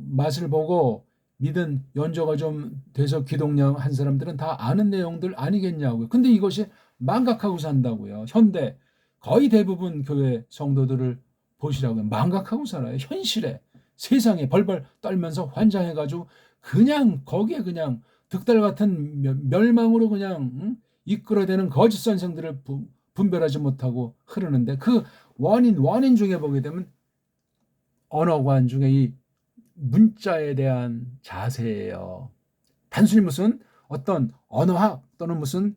맛을 보고 믿은 연조가 좀 돼서 기독령 한 사람들은 다 아는 내용들 아니겠냐고요. 근데 이것이 망각하고 산다고요. 현대 거의 대부분 교회 성도들을 보시라고요. 망각하고 살아요. 현실에 세상에 벌벌 떨면서 환장해가지고 그냥 거기에 그냥 득달 같은 멸망으로 그냥 이끌어대는 거짓 선생들을 분별하지 못하고 흐르는데, 그 원인 중에 보게 되면 언어관 중에 이 문자에 대한 자세예요. 단순히 무슨 어떤 언어학 또는 무슨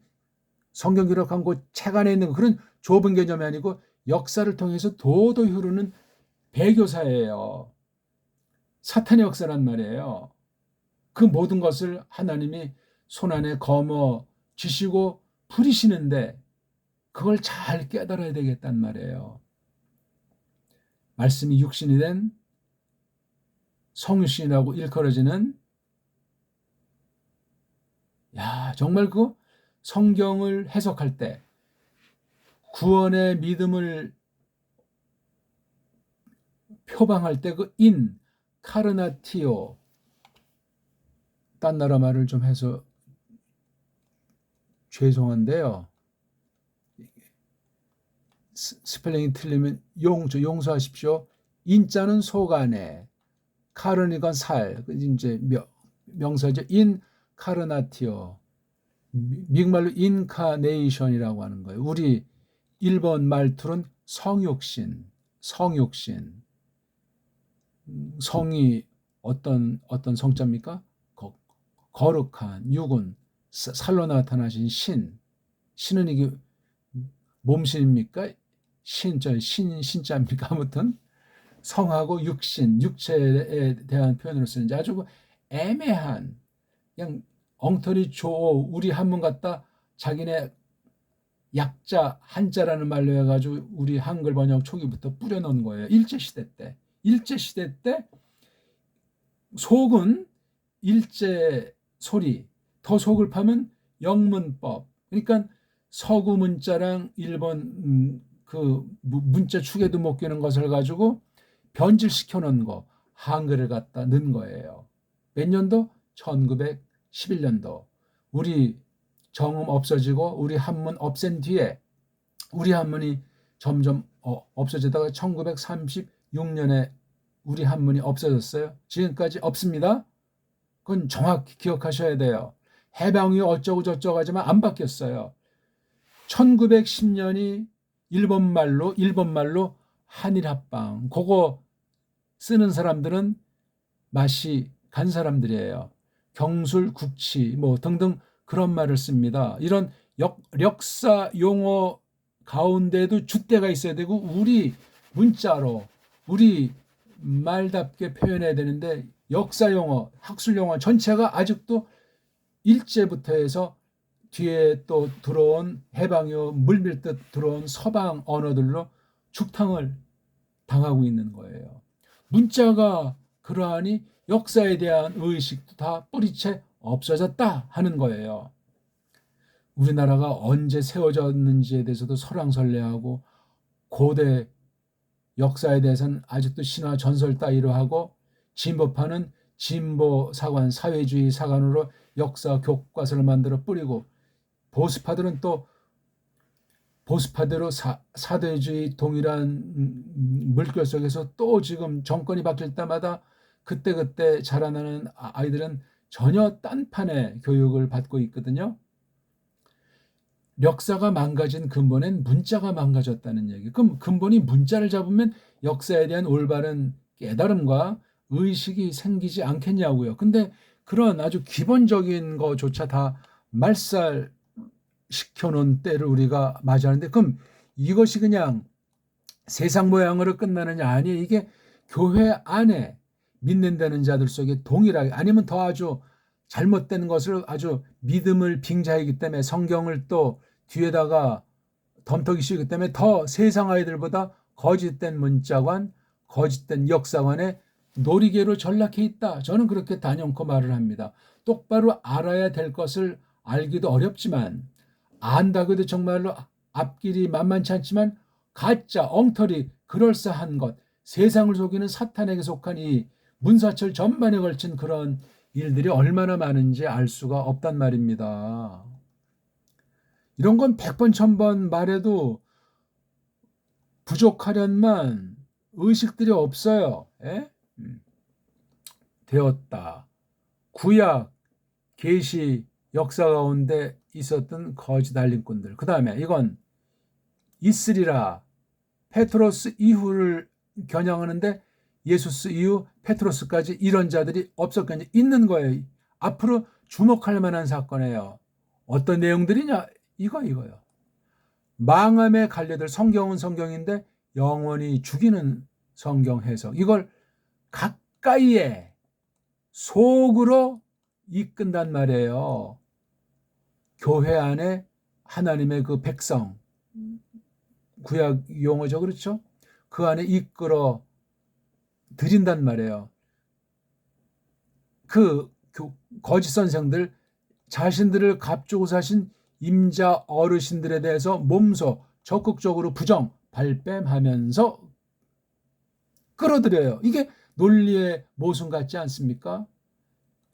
성경 기록한 그 책 안에 있는 그런 좁은 개념이 아니고 역사를 통해서 도도히 흐르는 배교사예요. 사탄의 역사란 말이에요. 그 모든 것을 하나님이 손안에 거머 쥐시고 부리시는데 그걸 잘 깨달아야 되겠단 말이에요. 말씀이 육신이 된 성신이라고 일컬어지는, 정말 그 성경을 해석할 때 구원의 믿음을 표방할 때 그 카르나티오, 딴 나라 말을 좀 해서 죄송한데요. 스펠링이 틀리면 용서하십시오. 인자는 속 안에, 카르니건 살, 이제 명사죠. 카르나티오. 미국말로 인카네이션이라고 하는 거예요. 우리 일본 말투는 성육신. 성이 어떤 성자입니까? 거룩한 육은 살로 나타나신 신은 이게 몸신입니까? 신자입니까? 아무튼 성하고 육신, 육체에 대한 표현으로 쓰는지 아주 애매한, 그냥 엉터리 조어, 우리 한문 갖다 자기네 약자 한자라는 말로 해가지고 우리 한글 번역 초기부터 뿌려놓은 거예요. 일제시대 때 속은 일제 소리, 더 속을 파면 영문법, 그러니까 서구 문자랑 일본 그 문자 축에도 못 끼는 것을 가지고 변질시켜 놓은 거, 한글을 갖다 넣은 거예요. 몇 년도? 1911년도. 우리 정음 없어지고 우리 한문 없앤 뒤에 우리 한문이 점점 없어지다가 1936년에 우리 한문이 없어졌어요. 지금까지 없습니다. 그건 정확히 기억하셔야 돼요. 해방 이후 어쩌고 저쩌고 하지만 안 바뀌었어요. 1910년이 일본말로 한일합방. 그거 쓰는 사람들은 맛이 간 사람들이에요. 경술, 국치 뭐 등등 그런 말을 씁니다. 이런 역사 용어 가운데도 줏대가 있어야 되고 우리 문자로 우리 말답게 표현해야 되는데 역사 용어, 학술 용어 전체가 아직도 일제부터 해서 뒤에 또 들어온 해방 이후 물밀듯 들어온 서방 언어들로 죽탕을 당하고 있는 거예요. 문자가 그러하니 역사에 대한 의식도 다 뿌리채 없어졌다 하는 거예요. 우리나라가 언제 세워졌는지에 대해서도 설왕설래하고 고대 역사에 대해서는 아직도 신화 전설 따위로 하고 진보파는 진보 사관, 사회주의 사관으로 역사 교과서를 만들어 뿌리고 보수파들은 또 보수파대로 사대주의 동일한 물결 속에서 또 지금 정권이 바뀔 때마다 그때그때 자라나는 아이들은 전혀 딴판의 교육을 받고 있거든요. 역사가 망가진 근본엔 문자가 망가졌다는 얘기. 그럼 근본이 문자를 잡으면 역사에 대한 올바른 깨달음과 의식이 생기지 않겠냐고요. 근데 그런 아주 기본적인 거조차 다 말살 시켜놓은 때를 우리가 맞이하는데 그럼 이것이 그냥 세상 모양으로 끝나느냐? 아니 이게 교회 안에 믿는다는 자들 속에 동일하게 아니면 더 아주 잘못된 것을 아주 믿음을 빙자하기 때문에 성경을 또 뒤에다가 덤터기 씌우기 때문에 더 세상 아이들보다 거짓된 문자관, 거짓된 역사관에 놀이개로 전락해 있다. 저는 그렇게 단연코 말을 합니다. 똑바로 알아야 될 것을 알기도 어렵지만 안다고 해도 정말로 앞길이 만만치 않지만 가짜, 엉터리, 그럴싸한 것, 세상을 속이는 사탄에게 속한 이 문사철 전반에 걸친 그런 일들이 얼마나 많은지 알 수가 없단 말입니다. 이런 건 100번, 1000번 말해도 부족하련만 의식들이 없어요. 되었다. 구약, 계시, 역사 가운데 있었던 거짓 알림꾼들. 그 다음에 이건 있으리라. 페트로스 이후를 겨냥하는데 예수스 이후 페트로스까지 이런 자들이 없었겠냐. 있는 거예요. 앞으로 주목할 만한 사건이에요. 어떤 내용들이냐. 이거요. 망함의 갈려들. 성경은 성경인데 영원히 죽이는 성경 해석. 이걸 가까이에 속으로 이끈단 말이에요. 교회 안에 하나님의 그 백성, 구약 용어죠. 그렇죠? 그 안에 이끌어 드린단 말이에요. 그 거짓 선생들 자신들을 갑주고 사신 임자 어르신들에 대해서 몸소 적극적으로 부정, 발뺌하면서 끌어들여요. 이게 논리의 모순 같지 않습니까?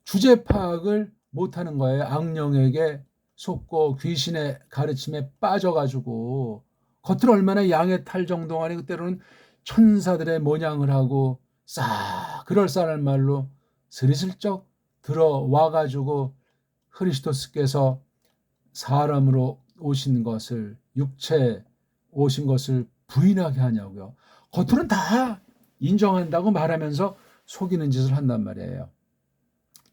주제 파악을 못하는 거예요. 악령에게 속고 귀신의 가르침에 빠져가지고 겉으로 얼마나 양의 탈 정도가 아니고 때로는 천사들의 모양을 하고 그럴싸한 말로 스리슬쩍 들어와가지고 그리스도께서 사람으로 오신 것을 육체 오신 것을 부인하게 하냐고요. 겉으로는 다 인정한다고 말하면서 속이는 짓을 한단 말이에요.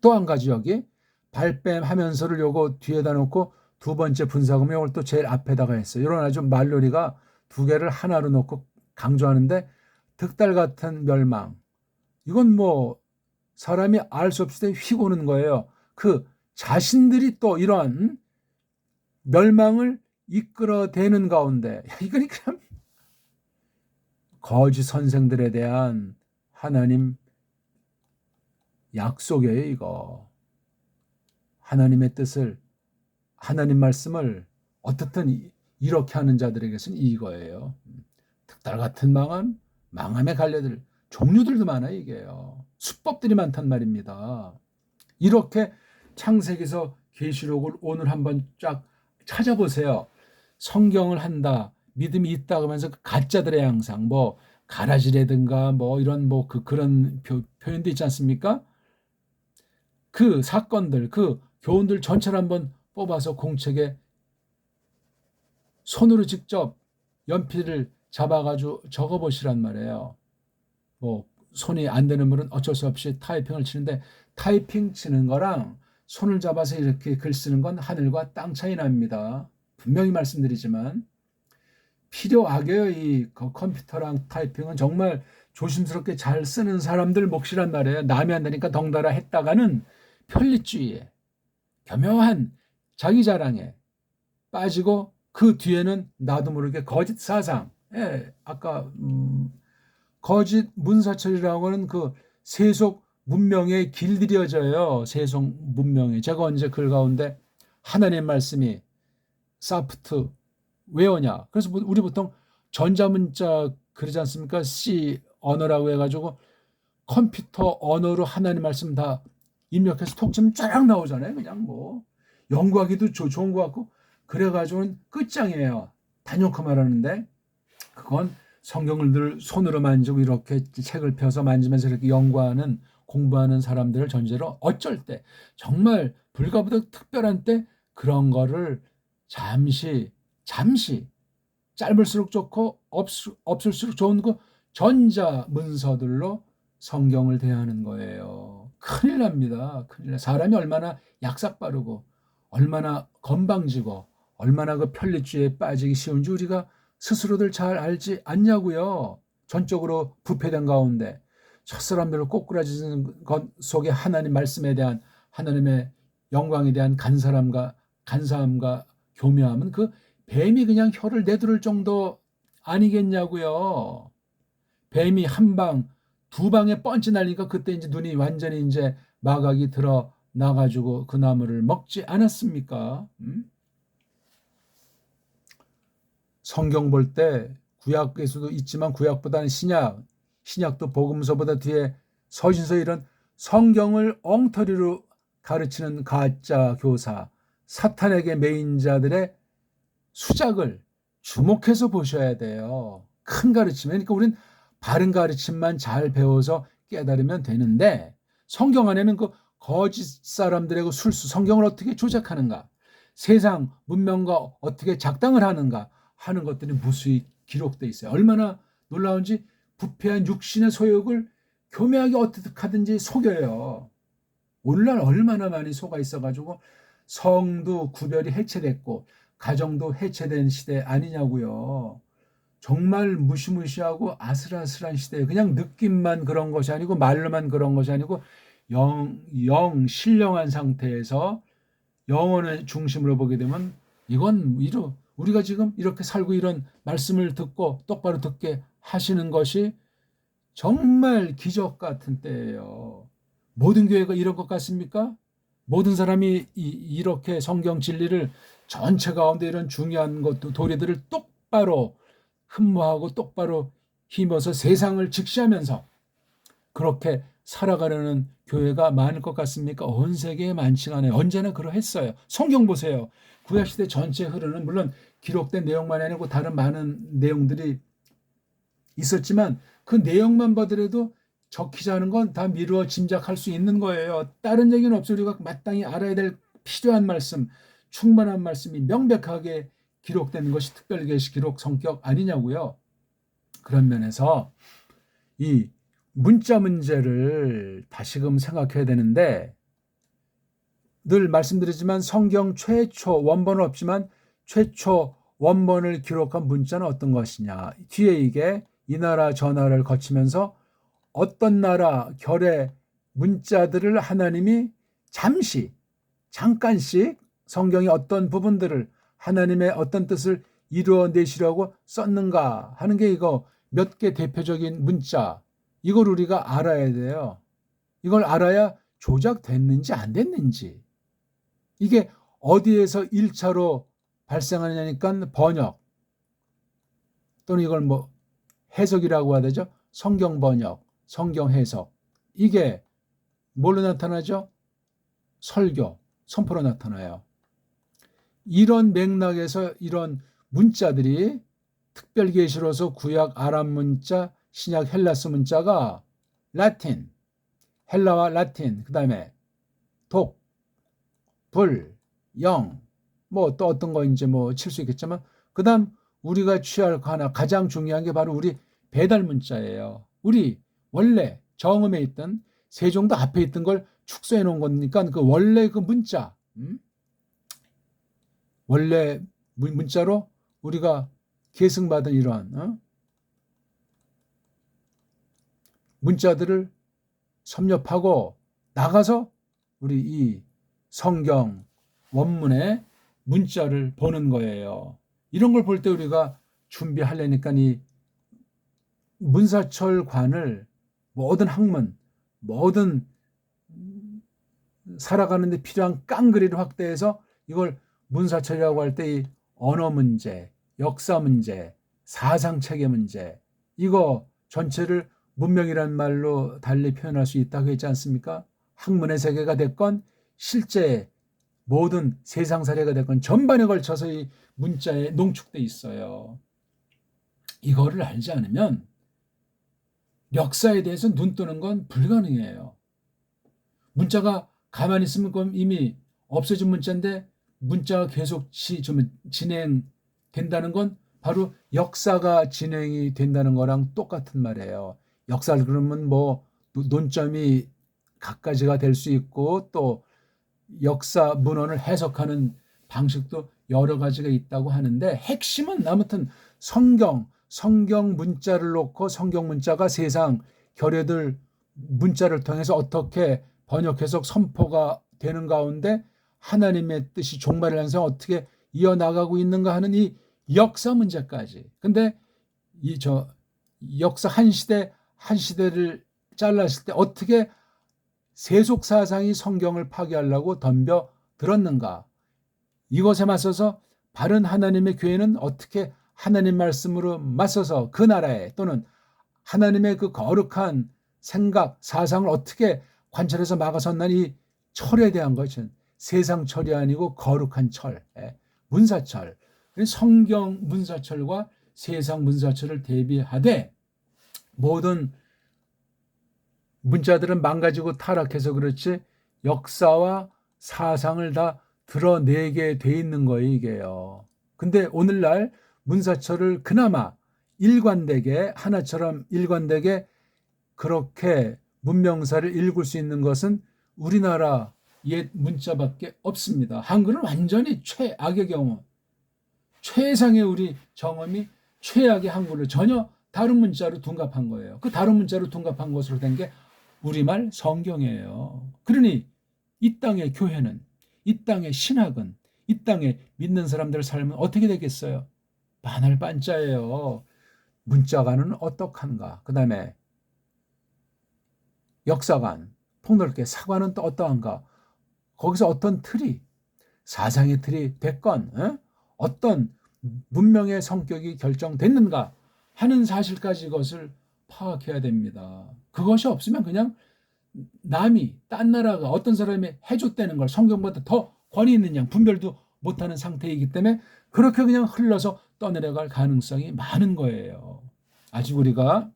또 한 가지 여기 발뺌하면서를 요거 뒤에다 놓고 두 번째 분사금 이걸 또 제일 앞에다가 했어요. 이런 아주 말놀이가 두 개를 하나로 놓고 강조하는데 득달 같은 멸망. 이건 뭐 사람이 알 수 없을 때 휙 오는 거예요. 그 자신들이 또 이런 멸망을 이끌어대는 가운데 이건 그냥 거짓 선생들에 대한 하나님 약속이에요. 이거 하나님의 뜻을 하나님 말씀을 어떻든 이렇게 하는 자들에게서는 이거예요. 득달 같은 망함의 갈래들 종류들도 많아요. 이게요. 수법들이 많단 말입니다. 이렇게 창세기에서 계시록을 오늘 한번 쫙 찾아보세요. 성경을 한다, 믿음이 있다 그러면서 가짜들의 양상, 뭐 가라지라든가 뭐 이런 뭐 그런 표현도 있지 않습니까? 그 사건들, 그 교훈들 전체를 한번 뽑아서 공책에 손으로 직접 연필을 잡아가지고 적어보시란 말이에요. 뭐 손이 안 되는 분은 어쩔 수 없이 타이핑을 치는데, 타이핑 치는 거랑 손을 잡아서 이렇게 글 쓰는 건 하늘과 땅 차이 납니다. 분명히 말씀드리지만 필요하게요. 이 컴퓨터랑 타이핑은 정말 조심스럽게 잘 쓰는 사람들 몫이란 말이에요. 남이 안 되니까 덩달아 했다가는 편리주의에, 교묘한 자기 자랑에 빠지고, 그 뒤에는 나도 모르게 거짓 사상, 아까 거짓 문사철이라고 하는 그 세속 문명의 길들여져요. 세속 문명에. 제가 언제 글 가운데 하나님의 말씀이 사프트 웨어냐. 그래서 우리 보통 전자문자 그러지 않습니까? C 언어라고 해가지고 컴퓨터 언어로 하나님 말씀 다 입력해서 톡 치면 쫙 나오잖아요. 그냥 뭐 연구하기도 좋은 것 같고, 그래가지고는 끝장이에요. 단연코 말하는데, 그건 성경을 늘 손으로 만지고 이렇게 책을 펴서 만지면서 이렇게 연구하는, 공부하는 사람들을 전제로 어쩔 때, 정말 불가부득 특별한 때 그런 거를 잠시 짧을수록 좋고 없을수록 좋은 그 전자 문서들로 성경을 대하는 거예요. 큰일 납니다. 큰일 나. 사람이 얼마나 약삭빠르고 얼마나 건방지고 얼마나 그 편리주의에 빠지기 쉬운지 우리가 스스로들 잘 알지 않냐고요. 전적으로 부패된 가운데 첫사람들을 꼬꾸라지는 것 속에 하나님 말씀에 대한, 하나님의 영광에 대한 간사함과 교묘함은 그 뱀이 그냥 혀를 내두를 정도 아니겠냐고요. 뱀이 한 방, 두 방에 펀치 날리니까 그때 이제 눈이 완전히 이제 마각이 들어 나가지고 그 나무를 먹지 않았습니까? 성경 볼 때 구약에서도 있지만 구약보다는 신약도 복음서보다 뒤에 서신서, 이런 성경을 엉터리로 가르치는 가짜 교사, 사탄에게 매인 자들의 수작을 주목해서 보셔야 돼요. 큰 가르침. 그러니까 우린 바른 가르침만 잘 배워서 깨달으면 되는데, 성경 안에는 그 거짓 사람들의 그 술수, 성경을 어떻게 조작하는가, 세상 문명과 어떻게 작당을 하는가 하는 것들이 무수히 기록되어 있어요. 얼마나 놀라운지, 부패한 육신의 소욕을 교묘하게 어떻게 하든지 속여요. 오늘날 얼마나 많이 속아 있어가지고 성도 구별이 해체됐고 가정도 해체된 시대 아니냐고요. 정말 무시무시하고 아슬아슬한 시대에, 그냥 느낌만 그런 것이 아니고 말로만 그런 것이 아니고 영 신령한 상태에서 영혼의 중심으로 보게 되면, 이건 우리가 지금 이렇게 살고 이런 말씀을 듣고 똑바로 듣게 하시는 것이 정말 기적 같은 때예요. 모든 교회가 이런 것 같습니까? 모든 사람이 이렇게 성경 진리를 전체 가운데 이런 중요한 것도 도리들을 똑바로 흠모하고 똑바로 힘어서 세상을 직시하면서 그렇게 살아가려는 교회가 많을 것 같습니까? 온 세계에 많지가 않아요. 언제나 그러했어요. 성경 보세요. 구약시대 전체 흐르는, 물론 기록된 내용만이 아니고 다른 많은 내용들이 있었지만 그 내용만 보더라도 적히지 않은 건 다 미루어 짐작할 수 있는 거예요. 다른 얘기는 없어요. 우리가 마땅히 알아야 될 필요한 말씀, 충만한 말씀이 명백하게 기록되는 것이 특별계시 기록 성격 아니냐고요. 그런 면에서 이 문자 문제를 다시금 생각해야 되는데, 늘 말씀드리지만 성경 최초 원본은 없지만 최초 원본을 기록한 문자는 어떤 것이냐. 뒤에 이게 이 나라 저 나라를 거치면서 어떤 나라 결의 문자들을 하나님이 잠깐씩 성경의 어떤 부분들을 하나님의 어떤 뜻을 이루어내시려고 썼는가 하는 게, 이거 몇 개 대표적인 문자, 이걸 우리가 알아야 돼요. 이걸 알아야 조작됐는지 안 됐는지, 이게 어디에서 1차로 발생하느냐니까 번역, 또는 이걸 뭐 해석이라고 해야 되죠. 성경 번역, 성경 해석, 이게 뭘로 나타나죠? 설교, 선포로 나타나요. 이런 맥락에서 이런 문자들이 특별계시로서 구약 아람 문자, 신약 헬라스 문자가 라틴, 헬라와 라틴, 그 다음에 독, 불, 영, 뭐 또 어떤 거 이제 뭐 칠 수 있겠지만, 그 다음 우리가 취할 거 하나, 가장 중요한 게 바로 우리 배달 문자예요. 우리 원래 정음에 있던 세종도 앞에 있던 걸 축소해 놓은 거니까 그 원래 그 문자, 원래 문자로 우리가 계승받은 이러한 문자들을 섭렵하고 나가서 우리 이 성경 원문의 문자를 보는 거예요. 이런 걸 볼 때 우리가 준비하려니까 이 문사철관을 모든 학문, 모든 살아가는 데 필요한 깡그리를 확대해서 이걸 문사철이라고 할 때 이 언어 문제, 역사 문제, 사상 체계 문제, 이거 전체를 문명이란 말로 달리 표현할 수 있다고 했지 않습니까? 학문의 세계가 됐건 실제 모든 세상 사례가 됐건 전반에 걸쳐서 이 문자에 농축돼 있어요. 이거를 알지 않으면 역사에 대해서 눈 뜨는 건 불가능해요. 문자가 가만히 있으면 그럼 이미 없어진 문자인데 문자가 계속 진행된다는 건 바로 역사가 진행이 된다는 거랑 똑같은 말이에요. 역사를 그러면 뭐 논점이 갖가지가 될 수 있고 또 역사 문헌을 해석하는 방식도 여러 가지가 있다고 하는데 핵심은 아무튼 성경 문자를 놓고 성경 문자가 세상 결여들 문자를 통해서 어떻게 번역 해석 선포가 되는 가운데 하나님의 뜻이 종말을 향해서 어떻게 이어나가고 있는가 하는 이 역사 문제까지. 근데 역사 한 시대를 잘랐을 때 어떻게 세속 사상이 성경을 파괴하려고 덤벼 들었는가? 이것에 맞서서 바른 하나님의 교회는 어떻게 하나님 말씀으로 맞서서 그 나라에 또는 하나님의 그 거룩한 생각, 사상을 어떻게 관철해서 막아섰나 이 철에 대한 것은 세상 철이 아니고 거룩한 철, 문사철. 성경 문사철과 세상 문사철을 대비하되 모든 문자들은 망가지고 타락해서 그렇지 역사와 사상을 다 드러내게 돼 있는 거예요, 이게요. 근데 오늘날 문사철을 그나마 일관되게 하나처럼 일관되게 그렇게 문명사를 읽을 수 있는 것은 우리나라 옛 문자밖에 없습니다. 한글은 완전히 최악의 경우, 최상의 우리 정엄이 최악의 한글을 전혀 다른 문자로 둔갑한 거예요. 그 다른 문자로 둔갑한 것으로 된 게 우리말 성경이에요. 그러니 이 땅의 교회는, 이 땅의 신학은, 이 땅에 믿는 사람들의 삶은 어떻게 되겠어요? 반할반자예요. 문자관은 어떡한가? 그 다음에 역사관, 폭넓게 사관은 또 어떠한가? 거기서 어떤 틀이, 사상의 틀이 됐건 어떤 문명의 성격이 결정됐는가 하는 사실까지 이것을 파악해야 됩니다. 그것이 없으면 그냥 남이 딴 나라가 어떤 사람이 해줬다는 걸 성경보다 더 권위 있는 양 분별도 못하는 상태이기 때문에 그렇게 그냥 흘러서 떠내려갈 가능성이 많은 거예요. 아직 우리가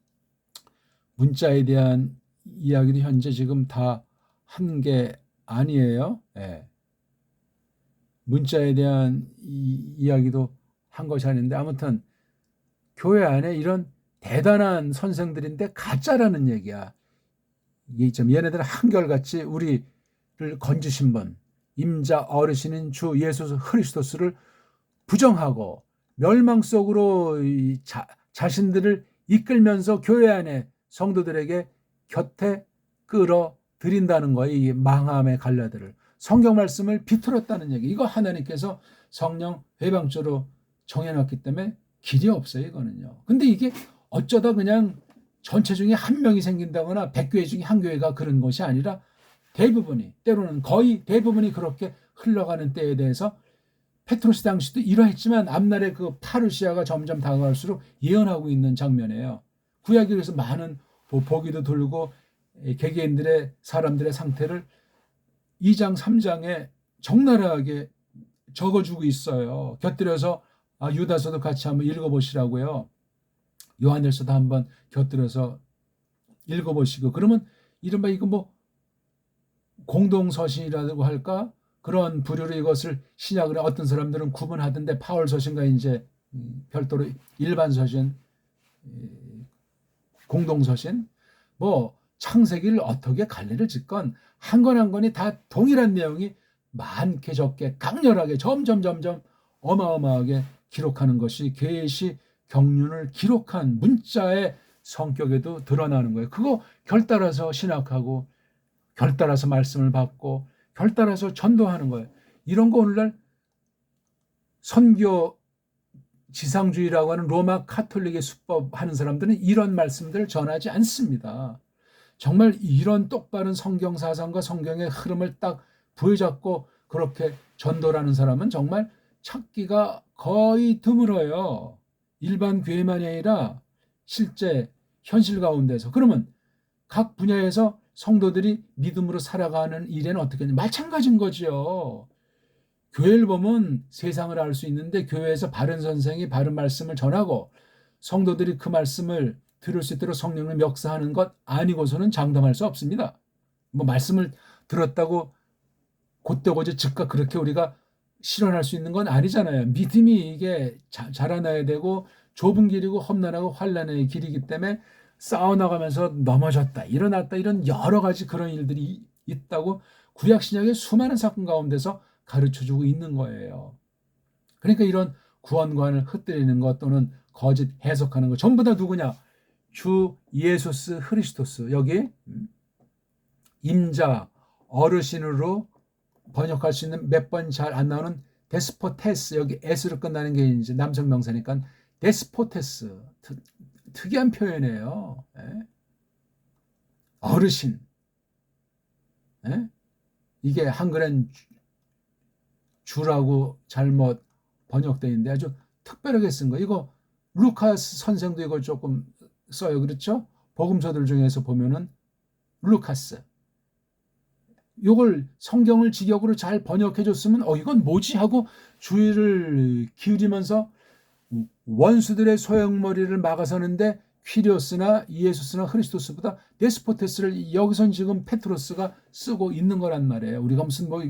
문자에 대한 이야기도 현재 지금 다 한 게 아니에요. 문자에 대한 이야기도 한 것이 아닌데 아무튼 교회 안에 이런 대단한 선생들인데 가짜라는 얘기야. 얘네들은 한결같이 우리를 건지신 분, 임자 어르신인 주 예수 그리스도를 부정하고 멸망 속으로 자신들을 이끌면서 교회 안에 성도들에게 곁에 끌어들인다는 거예요. 이 망함의 갈라들을. 성경 말씀을 비틀었다는 얘기. 이거 하나님께서 성령 회방조로 정해놨기 때문에 길이 없어요, 이거는요. 근데 이게 어쩌다 그냥 전체 중에 한 명이 생긴다거나 100교회 중에 한 교회가 그런 것이 아니라 대부분이, 때로는 거의 대부분이 그렇게 흘러가는 때에 대해서 페트로스 당시도 이러했지만 앞날에 그 파루시아가 점점 다가갈수록 예언하고 있는 장면이에요. 구약에 그래서 많은 보기도 돌고 개개인들의 사람들의 상태를 2장, 3장에 적나라하게 적어주고 있어요. 곁들여서 유다서도 같이 한번 읽어보시라고요. 요한일서도 한번 곁들여서 읽어보시고 그러면 이른바 이거 뭐 공동서신이라고 할까? 그런 부류로 이것을 신약을 어떤 사람들은 구분하던데 파울 서신과 이제 별도로 일반 서신, 공동서신, 뭐 창세기를 어떻게 갈래를 짓건 한 권 한 권이 다 동일한 내용이 많게 적게 강렬하게 점점 어마어마하게 기록하는 것이 계시 경륜을 기록한 문자의 성격에도 드러나는 거예요. 그거 결따라서 신학하고 결따라서 말씀을 받고 결따라서 전도하는 거예요. 이런 거 오늘날 선교 지상주의라고 하는 로마 카톨릭의 수법 하는 사람들은 이런 말씀들을 전하지 않습니다. 정말 이런 똑바른 성경 사상과 성경의 흐름을 딱 부여잡고 그렇게 전도라는 사람은 정말 찾기가 거의 드물어요. 일반 교회만이 아니라 실제 현실 가운데서. 그러면 각 분야에서 성도들이 믿음으로 살아가는 일에는 어떻게 하냐? 마찬가지인 거죠. 교회를 보면 세상을 알 수 있는데 교회에서 바른 선생이 바른 말씀을 전하고 성도들이 그 말씀을 들을 수 있도록 성령을 역사하는 것 아니고서는 장담할 수 없습니다. 뭐 말씀을 들었다고 곧되고제 즉각 그렇게 우리가 실현할 수 있는 건 아니잖아요. 믿음이 이게 자라나야 되고 좁은 길이고 험난하고 환난의 길이기 때문에 싸워나가면서 넘어졌다, 일어났다 이런 여러 가지 그런 일들이 있다고 구약신약의 수많은 사건 가운데서 가르쳐주고 있는 거예요. 그러니까 이런 구원관을 흩뜨리는 것 또는 거짓 해석하는 것 전부 다 누구냐? 주 예수스 크리스토스. 여기 임자 어르신으로 번역할 수 있는 몇 번 잘 안 나오는 데스포테스, 여기 S로 끝나는 게 이제 남성 명사니까 데스포테스. 특이한 표현이에요. 어르신. 이게 한글엔 주라고 잘못 번역되어 있는데 아주 특별하게 쓴 거. 이거 루카스 선생도 이거 조금 써요. 그렇죠? 복음서들 중에서 보면은 루카스. 이걸 성경을 직역으로 잘 번역해 줬으면 이건 뭐지 하고 주의를 기울이면서 원수들의 소용머리를 막아서는데 퀴리오스나 이에수스나 크리스토스보다 데스포테스를 여기선 지금 페트로스가 쓰고 있는 거란 말이에요. 우리가 무슨 뭐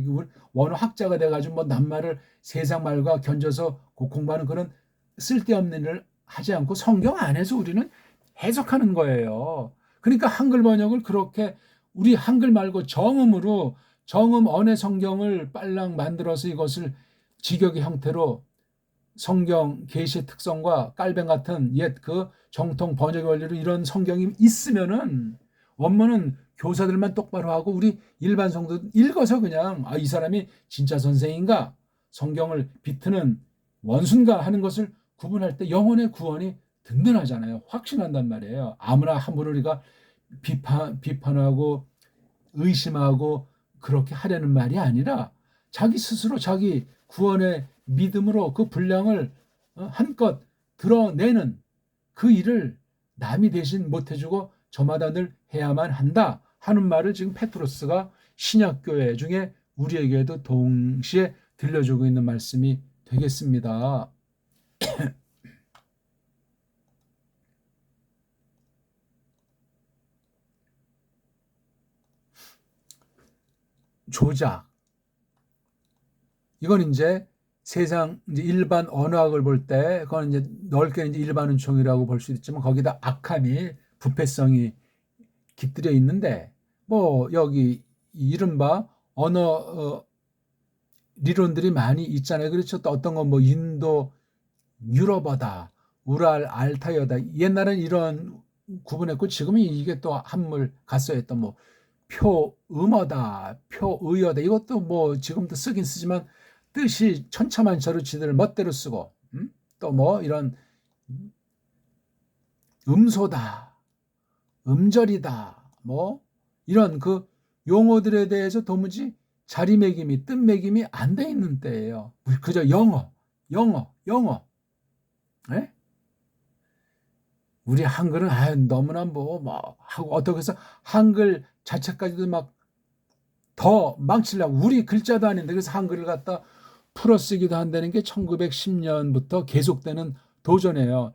원어 학자가 돼가지고 뭐 낱말을 세상 말과 견져서 공부하는 그런 쓸데없는 일을 하지 않고 성경 안에서 우리는 해석하는 거예요. 그러니까 한글 번역을 그렇게 우리 한글 말고 정음으로 정음 언의 성경을 빨랑 만들어서 이것을 직역의 형태로 성경 계시의 특성과 깔뱅 같은 옛 그 정통 번역의 원리로 이런 성경이 있으면은 원문은 교사들만 똑바로 하고 우리 일반 성도 읽어서 그냥 이 사람이 진짜 선생인가 성경을 비트는 원수인가 하는 것을 구분할 때 영혼의 구원이 든든하잖아요. 확신한단 말이에요. 아무나 함부로 우리가 비판하고 의심하고 그렇게 하려는 말이 아니라 자기 스스로 자기 구원의 믿음으로 그 분량을 한껏 드러내는 그 일을 남이 대신 못해주고 저마다 늘 해야만 한다 하는 말을 지금 페트로스가 신약교회 중에 우리에게도 동시에 들려주고 있는 말씀이 되겠습니다. 조작. 이건 이제 세상 이제 일반 언어학을 볼 때 그건 이제 넓게 이제 일반 은총이라고 볼 수 있지만 거기다 악함이 부패성이 깃들여 있는데 뭐 여기 이른바 언어 리론들이 많이 있잖아요. 그렇죠. 또 어떤 건 뭐 인도 유럽어다, 우랄 알타이어다. 옛날엔 이런 구분했고 지금은 이게 또 한물 가서했던 뭐 표음어다, 표의어다. 이것도 뭐 지금도 쓰긴 쓰지만 뜻이 천차만차로 지들 멋대로 쓰고 또 뭐 이런 음소다, 음절이다, 뭐 이런 그 용어들에 대해서 도무지 자리매김이 뜻매김이 안 돼 있는 때예요. 그저 영어. 네? 우리 한글은 너무나 뭐 하고 어떻게 해서 한글 자체까지도 막 더 망치려고 우리 글자도 아닌데 그래서 한글을 갖다 풀어쓰기도 한다는 게 1910년부터 계속되는 도전이에요.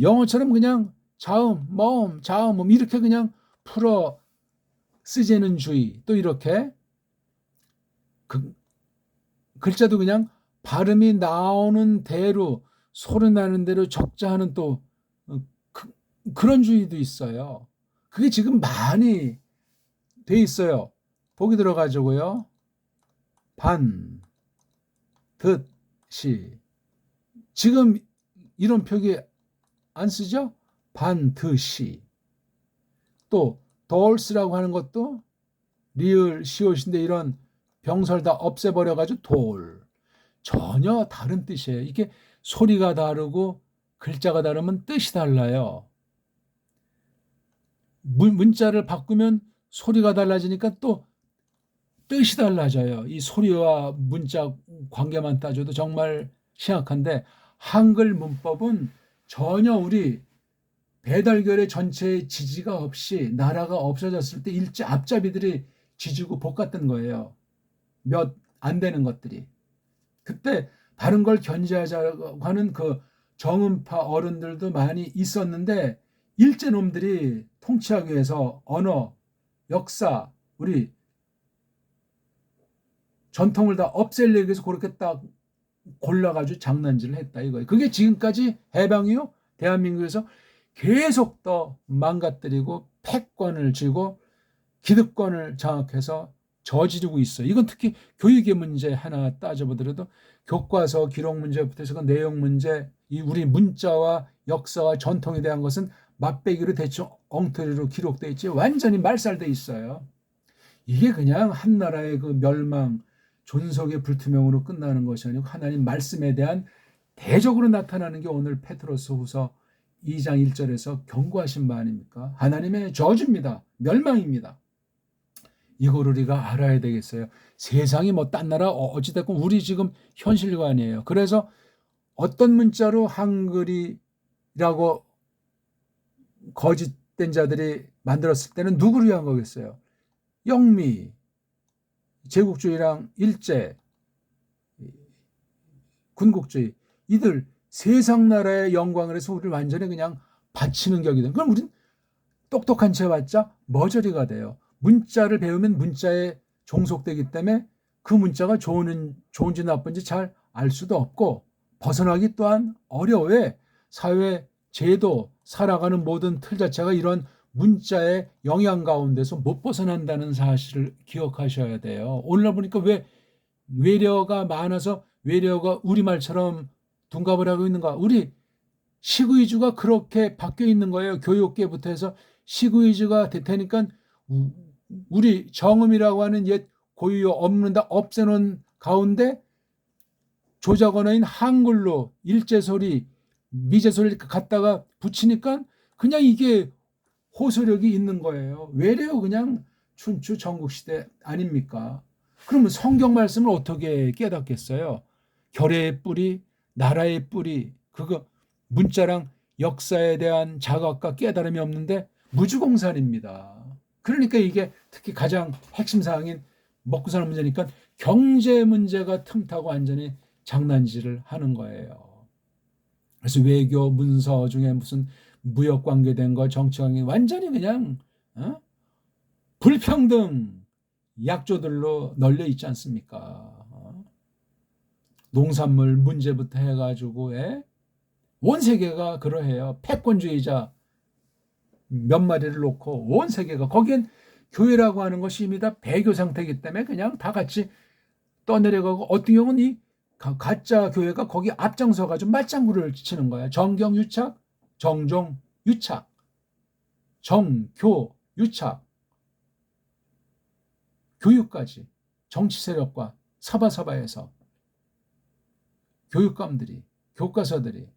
영어처럼 그냥 자음, 모음, 자음, 이렇게 그냥 풀어 쓰재는 주의, 또 이렇게 글자도 그냥 발음이 나오는 대로, 소리 나는 대로 적자하는 또 그런 주의도 있어요. 그게 지금 많이 돼 있어요. 보기 들어가지고요. 반, 듣, 시. 지금 이런 표기 안 쓰죠? 반, 듣, 시. 또 돌스라고 하는 것도 리을, 시옷인데 이런 병설 다 없애버려가지고 돌. 전혀 다른 뜻이에요. 이게 소리가 다르고 글자가 다르면 뜻이 달라요. 문자를 바꾸면 소리가 달라지니까 또 뜻이 달라져요. 이 소리와 문자 관계만 따져도 정말 심각한데, 한글 문법은 전혀 우리 배달결의 전체의 지지가 없이 나라가 없어졌을 때 일제 앞잡이들이 지지고 볶았던 거예요. 몇 안 되는 것들이. 그때 다른 걸 견제하자고 하는 그 정음파 어른들도 많이 있었는데, 일제놈들이 통치하기 위해서 언어, 역사, 우리 전통을 다 없애려고 해서 그렇게 딱 골라가지고 장난질을 했다 이거예요. 그게 지금까지 해방 이후 대한민국에서 계속 더 망가뜨리고 패권을 쥐고 기득권을 장악해서 저지르고 있어요. 이건 특히 교육의 문제 하나 따져보더라도 교과서 기록 문제부터 해서 그 내용 문제, 이 우리 문자와 역사와 전통에 대한 것은 맛배기로 대충 엉터리로 기록되어 있지 완전히 말살돼 있어요. 이게 그냥 한 나라의 그 멸망, 존속의 불투명으로 끝나는 것이 아니고 하나님 말씀에 대한 대적으로 나타나는 게 오늘 페트로스후서 2장 1절에서 경고하신 바 아닙니까? 하나님의 저주입니다. 멸망입니다. 이걸 우리가 알아야 되겠어요. 세상이 뭐 딴 나라 어찌됐건 우리 지금 현실관이에요. 그래서 어떤 문자로 한글이라고 거짓된 자들이 만들었을 때는 누구를 위한 거겠어요? 영미, 제국주의랑 일제, 군국주의, 이들 세상 나라의 영광을 해서 우리를 완전히 그냥 바치는 격이다. 그럼 우린 똑똑한 채 봤자 머저리가 돼요. 문자를 배우면 문자에 종속되기 때문에 그 문자가 좋은지 나쁜지 잘 알 수도 없고 벗어나기 또한 어려워요. 사회, 제도, 살아가는 모든 틀 자체가 이런 문자의 영향 가운데서 못 벗어난다는 사실을 기억하셔야 돼요. 오늘날 보니까 왜 외래어가 많아서 외래어가 우리말처럼 둔갑을 하고 있는가? 우리 시구이주가 그렇게 바뀌어 있는 거예요. 교육계부터 해서 시구이주가 되니까 우리 정음이라고 하는 옛 고유어 없는 다 없애놓은 가운데 조작 언어인 한글로 일제소리, 미제소리를 갖다가 붙이니까 그냥 이게 호소력이 있는 거예요. 외래어 그냥 춘추 전국시대 아닙니까? 그러면 성경 말씀을 어떻게 깨닫겠어요? 결의의 뿌리, 나라의 뿌리, 그거 문자랑 역사에 대한 자각과 깨달음이 없는데 무주공산입니다. 그러니까 이게 특히 가장 핵심 사항인 먹고 사는 문제니까 경제 문제가 틈타고 완전히 장난질을 하는 거예요. 그래서 외교 문서 중에 무슨 무역 관계된 거, 정치 관계 완전히 그냥 불평등 약조들로 널려 있지 않습니까? 농산물 문제부터 해가지고 온 세계가 그러해요. 패권주의자 몇 마리를 놓고 온 세계가, 거기엔 교회라고 하는 것이 이미 다 배교 상태이기 때문에 그냥 다 같이 떠내려가고, 어떤 경우는 이 가짜 교회가 거기 앞장서 가지고 맞장구를 치는 거야. 정경유착, 정종유착, 정교유착, 교육까지 정치 세력과 사바사바에서 교육감들이, 교과서들이,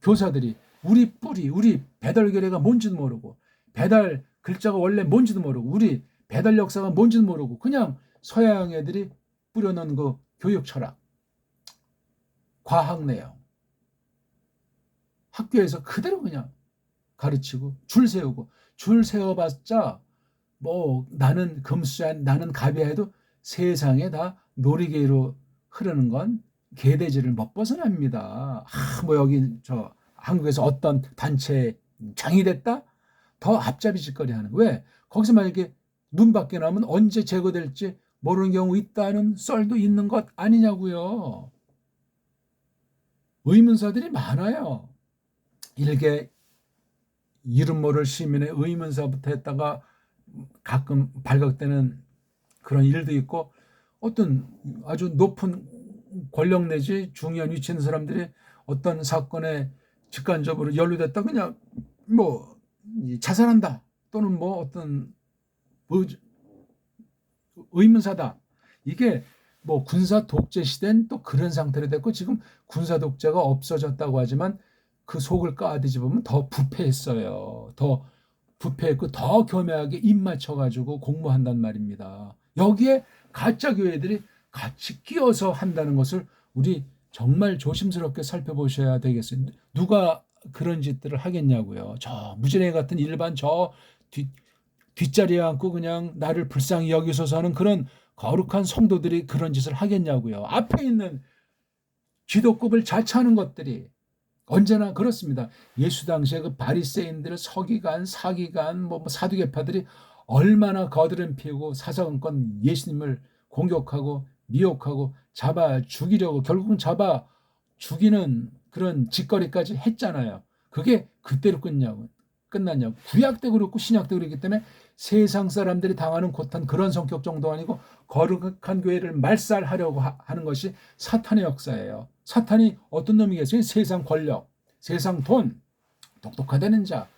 교사들이 우리 뿌리, 우리 배달 결례가 뭔지도 모르고, 배달 글자가 원래 뭔지도 모르고, 우리 배달 역사가 뭔지도 모르고 그냥 서양 애들이 뿌려놓은 그 교육 철학, 과학 내용 학교에서 그대로 그냥 가르치고 줄 세우고, 줄 세워봤자 뭐 나는 금수저 나는 갑이야 해도 세상에 다 놀이개로 흐르는 건 개돼지를 못 벗어납니다. 뭐 여기 저 한국에서 어떤 단체 장이 됐다? 더 앞잡이짓거리 하는. 왜? 거기서 만약에 눈 밖에 나면 언제 제거될지 모르는 경우 있다는 썰도 있는 것 아니냐고요. 의문사들이 많아요. 일개 이름 모를 시민의 의문사부터 했다가 가끔 발각되는 그런 일도 있고, 어떤 아주 높은 권력 내지 중요한 위치에 있는 사람들이 어떤 사건에 직간접으로 연루됐다 그냥 뭐 자살한다 또는 뭐 어떤 의문사다. 이게 뭐 군사 독재 시대는 또 그런 상태로 됐고, 지금 군사 독재가 없어졌다고 하지만 그 속을 까뒤집으면 더 부패했어요. 더 부패했고 더 교묘하게 입 맞춰가지고 공모한단 말입니다. 여기에 가짜 교회들이 같이 끼어서 한다는 것을 우리 정말 조심스럽게 살펴보셔야 되겠어요. 누가 그런 짓들을 하겠냐고요. 저 무지랭이 같은 일반 저 뒷자리에 앉고 그냥 나를 불쌍히 여기소서 하는 그런 거룩한 성도들이 그런 짓을 하겠냐고요. 앞에 있는 기독급을 자처하는 것들이 언제나 그렇습니다. 예수 당시에 그 바리새인들, 서기관, 사기관, 뭐 사두개파들이 얼마나 거드름 피우고 사사건건 예수님을 공격하고 미혹하고 잡아 죽이려고 결국은 잡아 죽이는 그런 짓거리까지 했잖아요. 그게 그때로 끝났냐고. 구약 때 그렇고 신약 때 그렇기 때문에 세상 사람들이 당하는 고탄 그런 성격 정도 아니고 거룩한 교회를 말살하려고 하는 것이 사탄의 역사예요. 사탄이 어떤 놈이겠어요? 세상 권력, 세상 돈, 똑똑하다는 자,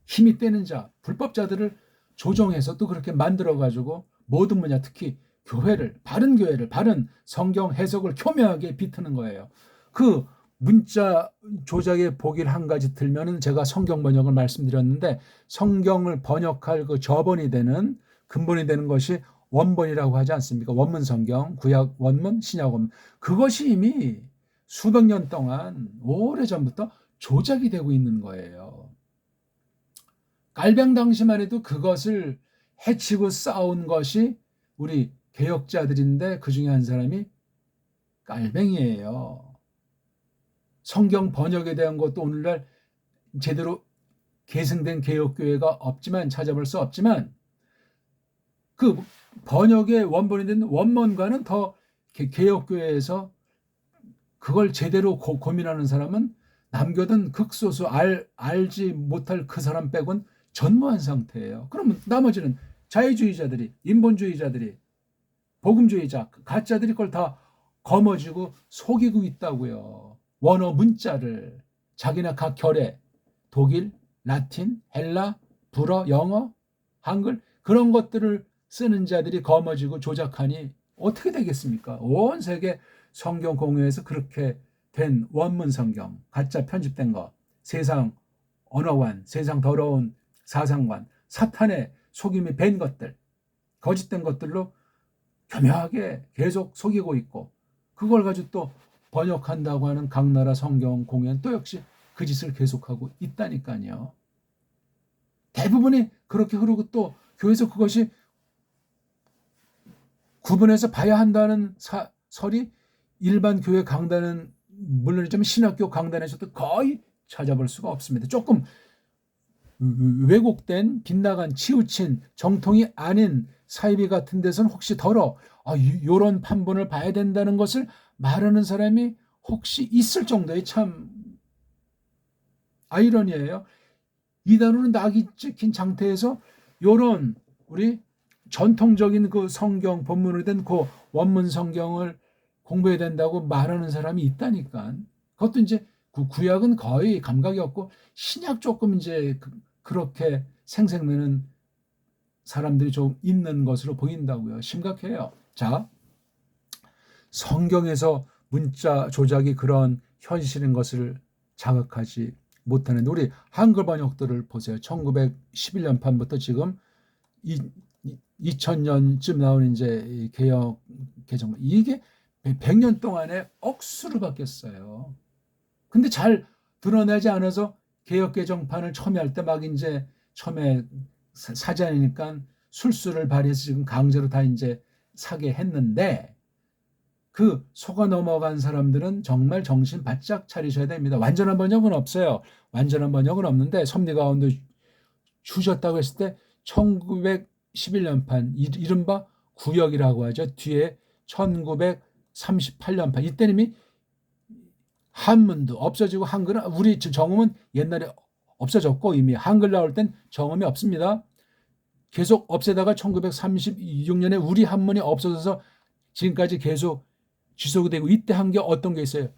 힘이 떼는 자, 불법자들을 조종해서 또 그렇게 만들어가지고 모든 분야, 특히 교회를, 바른 성경 해석을 교묘하게 비트는 거예요. 그 문자 조작의 보기를 한 가지 들면은 제가 성경 번역을 말씀드렸는데, 성경을 번역할 그 저번이 되는 근본이 되는 것이 원본이라고 하지 않습니까? 원문 성경, 구약 원문, 신약 원문. 그것이 이미 수백 년 동안 오래전부터 조작이 되고 있는 거예요. 깔병 당시만 해도 그것을 해치고 싸운 것이 우리 개혁자들인데 그 중에 한 사람이 깔병이에요. 성경 번역에 대한 것도 오늘날 제대로 계승된 개혁교회가 없지만, 찾아볼 수 없지만, 그 번역의 원본이 된 원문과는 더 개혁교회에서 그걸 제대로 고민하는 사람은 남겨둔 극소수 알지 못할 그 사람 빼곤 전무한 상태예요. 그러면 나머지는 자유주의자들이, 인본주의자들이, 복음주의자, 가짜들이 그걸 다 거머쥐고 속이고 있다고요. 원어 문자를 자기네 각 결에 독일, 라틴, 헬라, 불어, 영어, 한글 그런 것들을 쓰는 자들이 거머쥐고 조작하니 어떻게 되겠습니까? 온 세계 성경 공유에서 그렇게 된 원문 성경, 가짜 편집된 거, 세상 언어관, 세상 더러운 사상관, 사탄의 속임이 밴 것들, 거짓된 것들로 교묘하게 계속 속이고 있고, 그걸 가지고 또 번역한다고 하는 각 나라 성경 공연 또 역시 그 짓을 계속하고 있다니까요. 대부분이 그렇게 흐르고 또 교회에서 그것이 구분해서 봐야 한다는 설이 일반 교회 강단은 물론이지만 신학교 강단에서도 거의 찾아볼 수가 없습니다. 조금 왜곡된, 빗나간, 치우친 정통이 아닌 사이비 같은 데서는 혹시 이런 판본을 봐야 된다는 것을 말하는 사람이 혹시 있을 정도의 참 아이러니예요. 이단으로 낙이 찍힌 상태에서 이런 우리 전통적인 그 성경 본문으로 된 그 원문 성경을 공부해야 된다고 말하는 사람이 있다니까. 그것도 이제 구약은 거의 감각이 없고 신약 조금 이제 그렇게 생색내는 사람들이 좀 있는 것으로 보인다고요. 심각해요. 자, 성경에서 문자 조작이 그런 현실인 것을 자각하지 못하는 우리 한글 번역들을 보세요. 1911년판부터 지금 2000년쯤 나온 이제 개혁 개정, 이게 100년 동안에 억수로 바뀌었어요. 근데 잘 드러나지 않아서 개혁 개정판을 처음에 할 때 막 이제 처음에 사전이니까 술수를 발휘해서 지금 강제로 다 이제 사게 했는데, 그 속아 넘어간 사람들은 정말 정신 바짝 차리셔야 됩니다. 완전한 번역은 없어요. 완전한 번역은 없는데 섭리 가운데 주셨다고 했을 때 1911년판 이른바 구역이라고 하죠. 뒤에 1938년판 이때는 이미 한문도 없어지고 한글은 우리 정음은 옛날에 없어졌고 이미 한글 나올 땐 정음이 없습니다. 계속 없애다가 1936년에 우리 한문이 없어져서 지금까지 계속 지속이 되고 이때 한 게 어떤 게 있어요.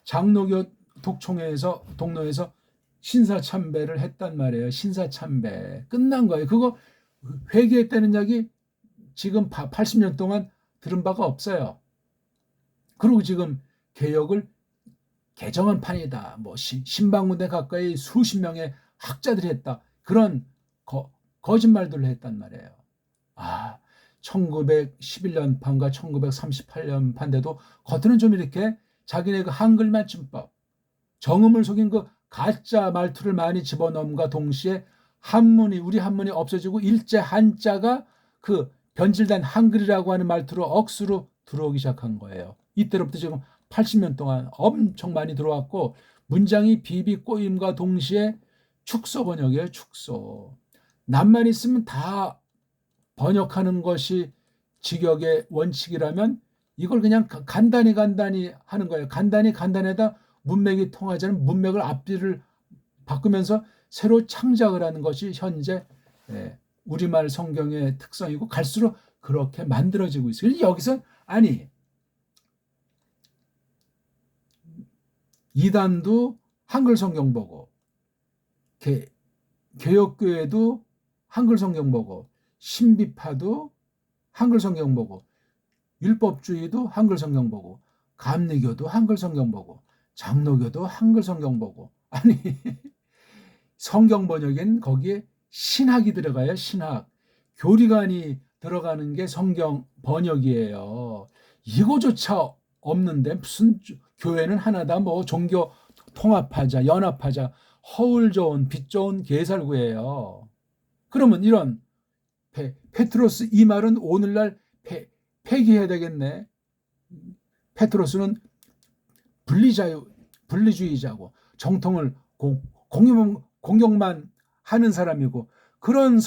장로교 독총회에서 동로에서 신사참배를 했단 말이에요. 신사참배 끝난 거예요. 그거 회개했다는 이야기 지금 80년 동안 들은 바가 없어요. 그리고 지금 개혁을 개정한 판이다. 뭐 신방문대 가까이 수십 명의 학자들이 했다. 그런 거짓말들을 했단 말이에요. 1911년 판과 1938년 판대도 겉으로는 좀 이렇게 자기네 그 한글 맞춤법, 정음을 속인 그 가짜 말투를 많이 집어넣음과 동시에 우리 한문이 없어지고 일제 한자가 그 변질된 한글이라고 하는 말투로 억수로 들어오기 시작한 거예요. 이때로부터 지금 80년 동안 엄청 많이 들어왔고 문장이 비비 꼬임과 동시에 축소 번역이에요. 축소. 남만 있으면 다 번역하는 것이 직역의 원칙이라면 이걸 그냥 간단히 하는 거예요. 간단하다 문맥이 통하지 않은 문맥을 앞뒤를 바꾸면서 새로 창작을 하는 것이 현재 우리말 성경의 특성이고 갈수록 그렇게 만들어지고 있어요. 여기서 이단도 한글 성경 보고 개혁교회도 한글 성경 보고 신비파도 한글 성경 보고 율법주의도 한글 성경 보고 감리교도 한글 성경 보고 장로교도 한글 성경 보고 성경 번역엔 거기에 신학이 들어가요. 신학. 교리관이 들어가는 게 성경 번역이에요. 이거조차 없는데 무슨 교회는 하나다 뭐 종교 통합하자 연합하자 허울 좋은 빛 좋은 개살구예요. 그러면 이런 페트로스 이 말은 오늘날 폐기해야 되겠네. 페트로스는 분리주의자고 정통을 공격만 하는 사람이고 그런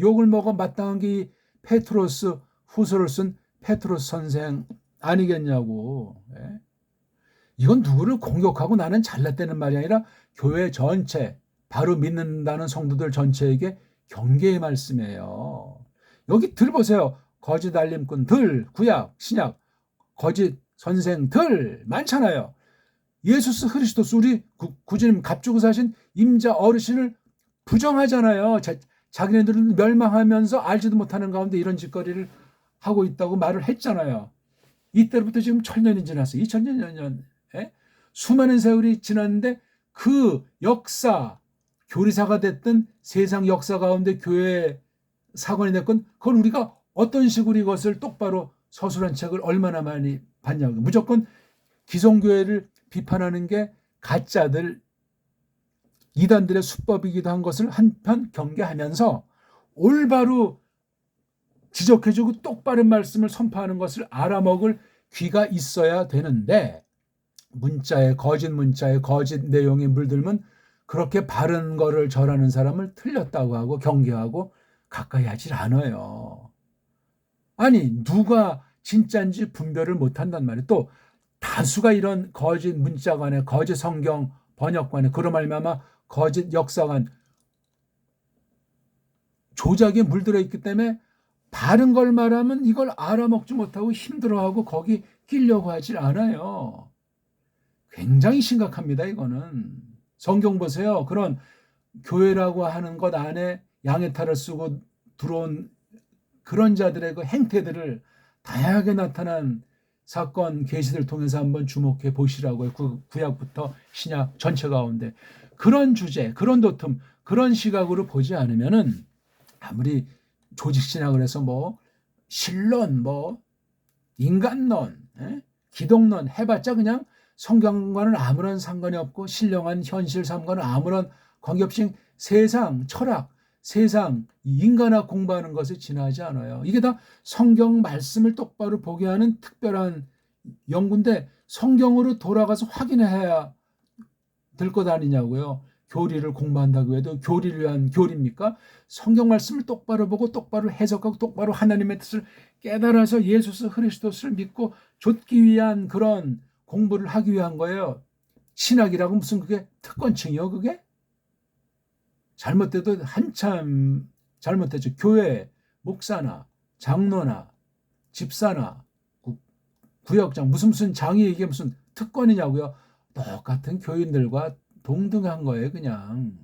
욕을 먹어 마땅한 게 페트로스 후서를 쓴 페트로스 선생 아니겠냐고. 이건 누구를 공격하고 나는 잘났다는 말이 아니라 교회 전체 바로 믿는다는 성도들 전체에게 경계의 말씀이에요. 여기 들보세요. 거짓 알림꾼들 구약 신약 거짓 선생들 많잖아요. 예수스 그리스도스 우리 구주님 값주고 사신 임자 어르신을 부정하잖아요. 자기네들은 멸망하면서 알지도 못하는 가운데 이런 짓거리를 하고 있다고 말을 했잖아요. 이때부터 지금 1000년이 지났어요. 2000년 수많은 세월이 지났는데 그 역사 교리사가 됐든 세상 역사 가운데 교회 사건이 됐건 그걸 우리가 어떤 식으로 이것을 똑바로 서술한 책을 얼마나 많이 봤냐고. 무조건 기성교회를 비판하는 게 가짜들 이단들의 수법이기도 한 것을 한편 경계하면서 올바로 지적해주고 똑바른 말씀을 선포하는 것을 알아먹을 귀가 있어야 되는데 거짓 문자에 거짓 내용이 물들면 그렇게 바른 거를 절하는 사람을 틀렸다고 하고 경계하고 가까이 하질 않아요. 누가 진짜인지 분별을 못한단 말이에요. 또 다수가 이런 거짓 문자관에 거짓 성경 번역관에 그로 말미암아 거짓 역사관 조작에 물들어 있기 때문에 바른 걸 말하면 이걸 알아먹지 못하고 힘들어하고 거기 끼려고 하질 않아요. 굉장히 심각합니다. 이거는 성경 보세요. 그런 교회라고 하는 것 안에 양의 탈을 쓰고 들어온 그런 자들의 그 행태들을 다양하게 나타난 사건 계시들 통해서 한번 주목해 보시라고요. 구약부터 신약 전체 가운데 그런 주제, 그런 도톰, 그런 시각으로 보지 않으면은 아무리 조직신학을 해서 뭐 신론, 뭐 인간론, 기독론 해봤자 그냥 성경과는 아무런 상관이 없고 신령한 현실 삶과는 아무런 관계없이 세상 철학, 세상 인간학 공부하는 것에 지나지 않아요. 이게 다 성경 말씀을 똑바로 보게 하는 특별한 연구인데 성경으로 돌아가서 확인해야 될 것 아니냐고요. 교리를 공부한다고 해도 교리를 위한 교리입니까? 성경 말씀을 똑바로 보고 똑바로 해석하고 똑바로 하나님의 뜻을 깨달아서 예수 그리스도를 믿고 좇기 위한 그런 공부를 하기 위한 거예요. 신학이라고 무슨 그게 특권층이요, 그게? 잘못돼도 한참 잘못되죠. 교회 목사나 장로나 집사나 구역장 무슨 장이 이게 무슨 특권이냐고요. 똑같은 교인들과 동등한 거예요. 그냥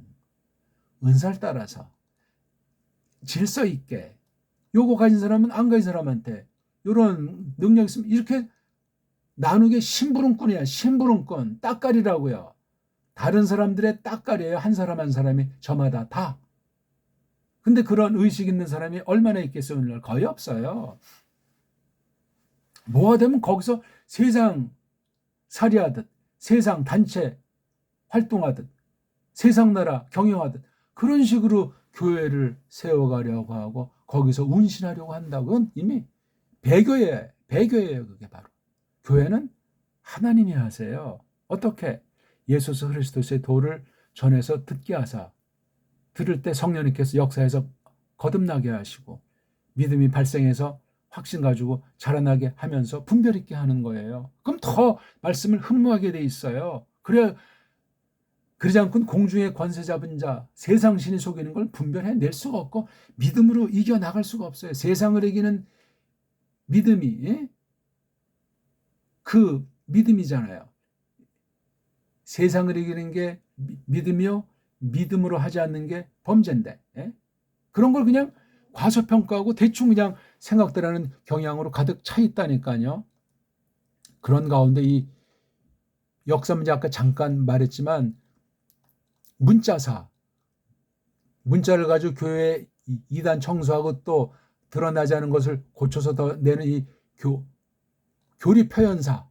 은사를 따라서 질서 있게 요거 가진 사람은 안 가진 사람한테 이런 능력 있으면 이렇게 나누게 심부름꾼이야. 심부름꾼 따까리라고요. 다른 사람들의 따까리예요. 한 사람 한 사람이 저마다 다. 근데 그런 의식 있는 사람이 얼마나 있겠어요? 오늘날 거의 없어요. 뭐가 되면 거기서 세상 살이하듯 세상 단체 활동하듯 세상 나라 경영하듯 그런 식으로 교회를 세워가려고 하고 거기서 운신하려고 한다고. 그건 이미 배교예요. 그게 바로. 교회는 하나님이 하세요. 어떻게? 예수 그리스도의 도를 전해서 듣게 하사 들을 때 성령님께서 역사해서 거듭나게 하시고 믿음이 발생해서 확신 가지고 자라나게 하면서 분별 있게 하는 거예요. 그럼 더 말씀을 흠모하게 돼 있어요. 그러지 않고는 공중의 권세 잡은 자, 세상 신이 속이는 걸 분별해낼 수가 없고 믿음으로 이겨나갈 수가 없어요. 세상을 이기는 믿음이 그 믿음이잖아요. 세상을 이기는 게 믿음이요. 믿음으로 하지 않는 게 범죄인데. 그런 걸 그냥 과소평가하고 대충 그냥 생각들하는 경향으로 가득 차 있다니까요. 그런 가운데 이 역사 문제 아까 잠깐 말했지만 문자를 가지고 교회 이단 청소하고 또 드러나지 않은 것을 고쳐서 더 내는 이 교리 표현사.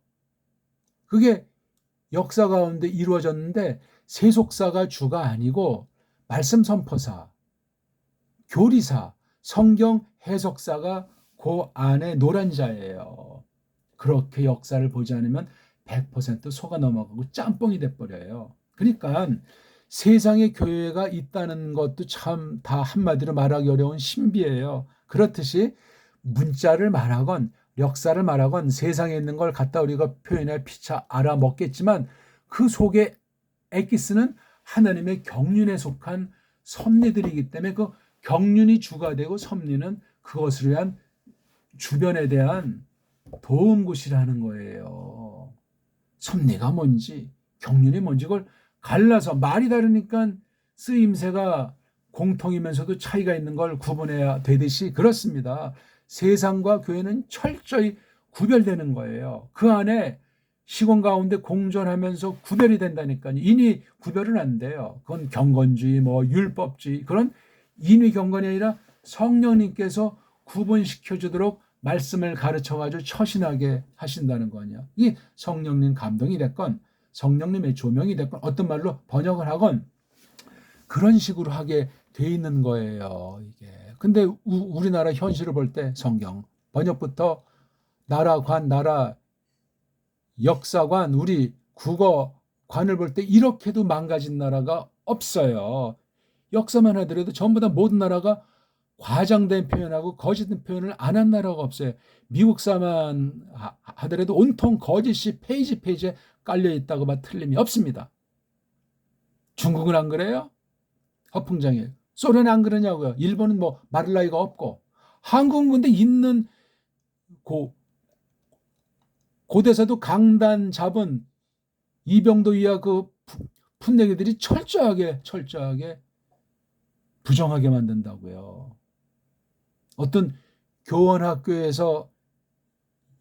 그게 역사 가운데 이루어졌는데 세속사가 주가 아니고 말씀 선포사, 교리사, 성경 해석사가 그 안에 노란자예요. 그렇게 역사를 보지 않으면 100% 속아 넘어가고 짬뽕이 돼버려요. 그러니까 세상에 교회가 있다는 것도 참 다 한마디로 말하기 어려운 신비예요. 그렇듯이 문자를 말하건 역사를 말하건 세상에 있는 걸 갖다 우리가 표현해 피차 알아먹겠지만 그 속에 엑기스는 하나님의 경륜에 속한 섭리들이기 때문에 그 경륜이 주가 되고 섭리는 그것을 위한 주변에 대한 도움굿이라는 거예요. 섭리가 뭔지 경륜이 뭔지 그걸 갈라서 말이 다르니까 쓰임새가 공통이면서도 차이가 있는 걸 구분해야 되듯이 그렇습니다. 세상과 교회는 철저히 구별되는 거예요. 그 안에 시공 가운데 공존하면서 구별이 된다니까요. 인위 구별은 안 돼요. 그건 경건주의, 율법주의 그런 인위 경건이 아니라 성령님께서 구분시켜주도록 말씀을 가르쳐가지고 처신하게 하신다는 거냐. 이 성령님 감동이 됐건 성령님의 조명이 됐건 어떤 말로 번역을 하건 그런 식으로 하게 돼 있는 거예요. 이게. 근데 우리나라 현실을 볼 때 성경 번역부터 나라관, 나라 역사관, 우리 국어관을 볼 때 이렇게도 망가진 나라가 없어요. 역사만 하더라도 전부 다 모든 나라가 과장된 표현하고 거짓된 표현을 안 한 나라가 없어요. 미국사만 하더라도 온통 거짓이 페이지에 깔려있다고 봐 틀림이 없습니다. 중국은 안 그래요? 허풍장이에요. 소련은 안 그러냐고요. 일본은 말할 나위가 없고. 한국은 근데 있는 고대사도 강단 잡은 이병도 이하 그 풋내기들이 철저하게 부정하게 만든다고요. 어떤 교원학교에서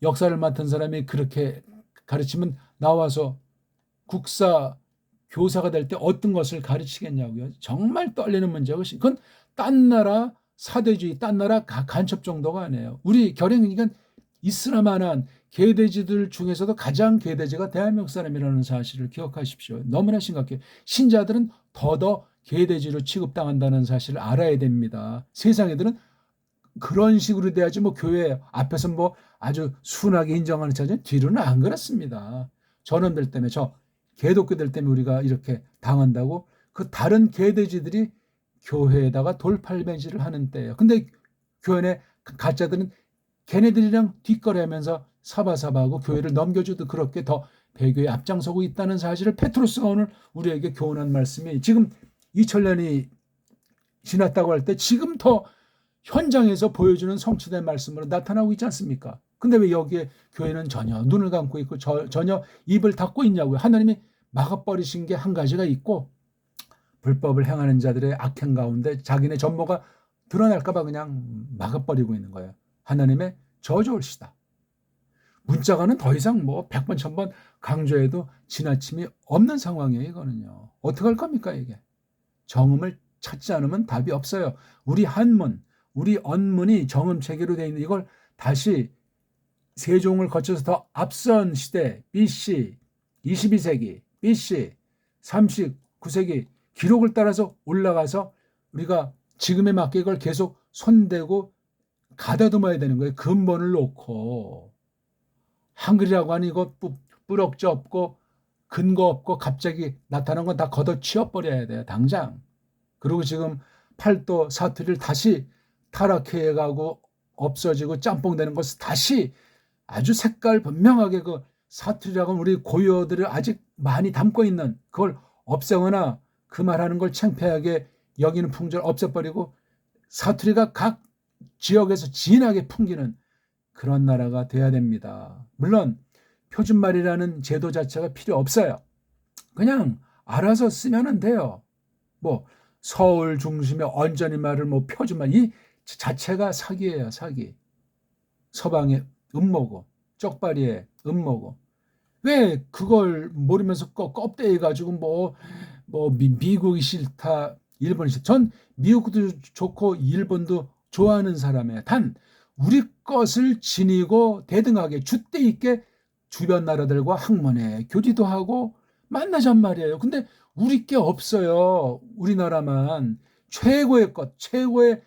역사를 맡은 사람이 그렇게 가르치면 나와서 국사 교사가 될 때 어떤 것을 가르치겠냐고요. 정말 떨리는 문제고 그건 딴 나라 사대주의, 딴 나라 간첩 정도가 아니에요. 우리 결행이니까 있으나마나 계대지들 중에서도 가장 계대지가 대한민국 사람이라는 사실을 기억하십시오. 너무나 심각해요. 신자들은 더더 계대지로 취급당한다는 사실을 알아야 됩니다. 세상 애들은 그런 식으로 돼야지 교회 앞에서 아주 순하게 인정하는 차지 뒤로는 안 그렇습니다. 전원들 때문에 계독교들 때문에 우리가 이렇게 당한다고 그 다른 개돼지들이 교회에다가 돌팔매질을 하는 때예요. 근데 교회 가짜들은 걔네들이랑 뒷거래하면서 사바사바하고 교회를 넘겨주도 그렇게 더 배교에 앞장서고 있다는 사실을 페트로스가 오늘 우리에게 교훈한 말씀이 지금 2000년이 지났다고 할 때 지금 더 현장에서 보여주는 성취된 말씀으로 나타나고 있지 않습니까? 근데 왜 여기에 교회는 전혀 눈을 감고 있고 전혀 입을 닫고 있냐고요. 하나님이 막아버리신 게 한 가지가 있고 불법을 행하는 자들의 악행 가운데 자기네 전모가 드러날까 봐 그냥 막아버리고 있는 거예요. 하나님의 저주올시다. 문자가는 더 이상 뭐 100번 1000번 강조해도 지나침이 없는 상황이에요. 이거는요. 어떻게 할 겁니까 이게. 정음을 찾지 않으면 답이 없어요. 우리 한문, 우리 언문이 정음체계로 되어 있는 이걸 다시 세종을 거쳐서 더 앞선 시대 BC 22세기, BC 39세기 기록을 따라서 올라가서 우리가 지금에 맞게 이걸 계속 손대고 가다듬어야 되는 거예요. 근본을 놓고. 한글이라고 하니 이거 뿌럭지 없고 근거 없고 갑자기 나타난 건 다 걷어치워버려야 돼요. 당장. 그리고 지금 팔도 사투리를 다시 타락해가고 없어지고 짬뽕되는 것을 다시 아주 색깔 분명하게 그 사투리라고 우리 고유어들을 아직 많이 담고 있는 그걸 없애거나 그 말하는 걸 창피하게 여기는 풍조를 없애버리고 사투리가 각 지역에서 진하게 풍기는 그런 나라가 돼야 됩니다. 물론 표준말이라는 제도 자체가 필요 없어요. 그냥 알아서 쓰면 돼요. 뭐 서울 중심의 언저리 말을 뭐 표준말 이 자체가 사기예요. 사기. 서방의 음모고 쪽발이의 음모고 왜 그걸 모르면서 껍데기 가지고 뭐 미국이 싫다 일본이 싫다. 전 미국도 좋고 일본도 좋아하는 사람이에요. 단 우리 것을 지니고 대등하게 줏대 있게 주변 나라들과 학문에 교류도 하고 만나잔 말이에요. 근데 우리 게 없어요. 우리나라만 최고의 것, 최고의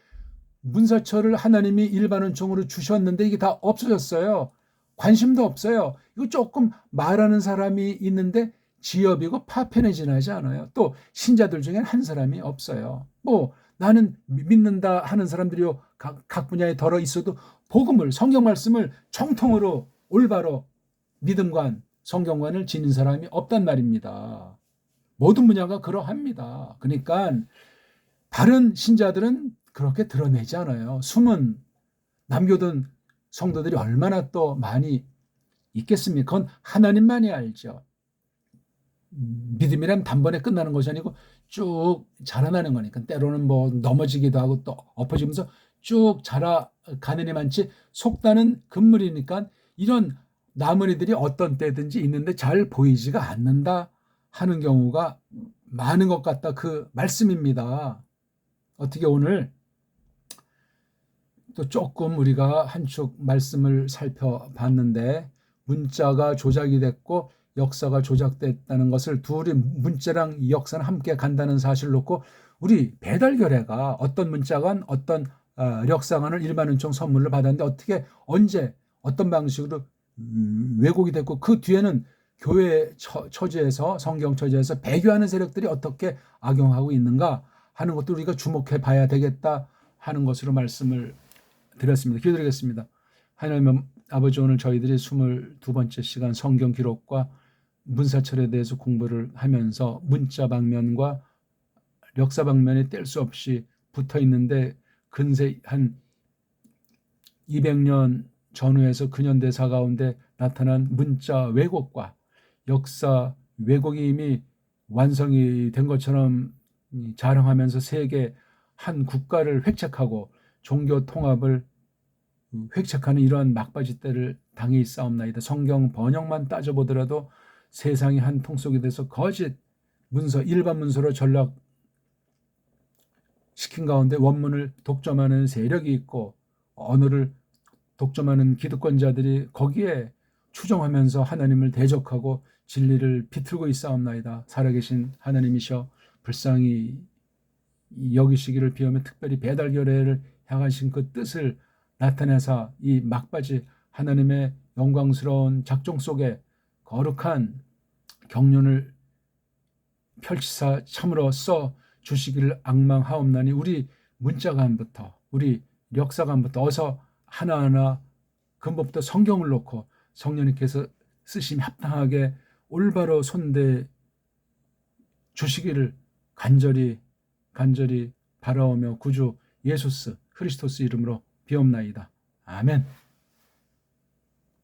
문사철을 하나님이 일반은총으로 주셨는데 이게 다 없어졌어요. 관심도 없어요. 이거 조금 말하는 사람이 있는데 지엽이고 파편에 지나지 않아요. 또 신자들 중에 한 사람이 없어요. 뭐 나는 믿는다 하는 사람들이요 각 분야에 덜어 있어도 복음을 성경 말씀을 정통으로 올바로 믿음관 성경관을 지닌 사람이 없단 말입니다. 모든 분야가 그러합니다. 그러니까 다른 신자들은 그렇게 드러내지 않아요. 숨은 남겨둔 성도들이 얼마나 또 많이 있겠습니까? 그건 하나님만이 알죠. 믿음이란 단번에 끝나는 것이 아니고 쭉 자라나는 거니까 때로는 뭐 넘어지기도 하고 또 엎어지면서 쭉 자라가느니 많지 속다는 금물이니까 이런 나무리들이 어떤 때든지 있는데 잘 보이지가 않는다 하는 경우가 많은 것 같다 그 말씀입니다. 어떻게 오늘 또 조금 우리가 한축 말씀을 살펴봤는데 문자가 조작이 됐고 역사가 조작됐다는 것을 둘이 문자랑 역사는 함께 간다는 사실을 놓고 우리 배달결례가 어떤 문자간 어떤 력사관을 일반은총 선물을 받았는데 어떻게 언제 어떤 방식으로 왜곡이 됐고 그 뒤에는 교회 처지에서 성경 처지에서 배교하는 세력들이 어떻게 악용하고 있는가 하는 것도 우리가 주목해 봐야 되겠다 하는 것으로 말씀을 드렸습니다. 기도드리겠습니다. 하나님 아버지 오늘 저희들이 22번째 시간 성경 기록과 문사철에 대해서 공부를 하면서 문자 방면과 역사 방면에 뗄 수 없이 붙어 있는데 근세 한 200년 전후에서 근현대사 가운데 나타난 문자 왜곡과 역사 왜곡이 이미 완성이 된 것처럼 자랑하면서 세계 한 국가를 획책하고 종교 통합을 획책하는 이러한 막바지 때를 당해 있사옵나이다. 성경 번역만 따져보더라도 세상이 한 통속이 돼서 거짓 문서 일반 문서로 전락시킨 가운데 원문을 독점하는 세력이 있고 언어를 독점하는 기득권자들이 거기에 추종하면서 하나님을 대적하고 진리를 비틀고 있사옵나이다. 살아계신 하나님이셔 불쌍히 여기시기를 비하며 특별히 배달결례를 향하신 그 뜻을 나타내사 이 막바지 하나님의 영광스러운 작정 속에 거룩한 경륜을 펼치사 참으로 써 주시기를 앙망하옵나니 우리 문자관부터 우리 역사관부터 어서 하나하나 근본부터 성경을 놓고 성령님께서 쓰심이 합당하게 올바로 손대 주시기를 간절히 바라오며 구주 예수스 그리스도스 이름으로 비옵나이다. 아멘.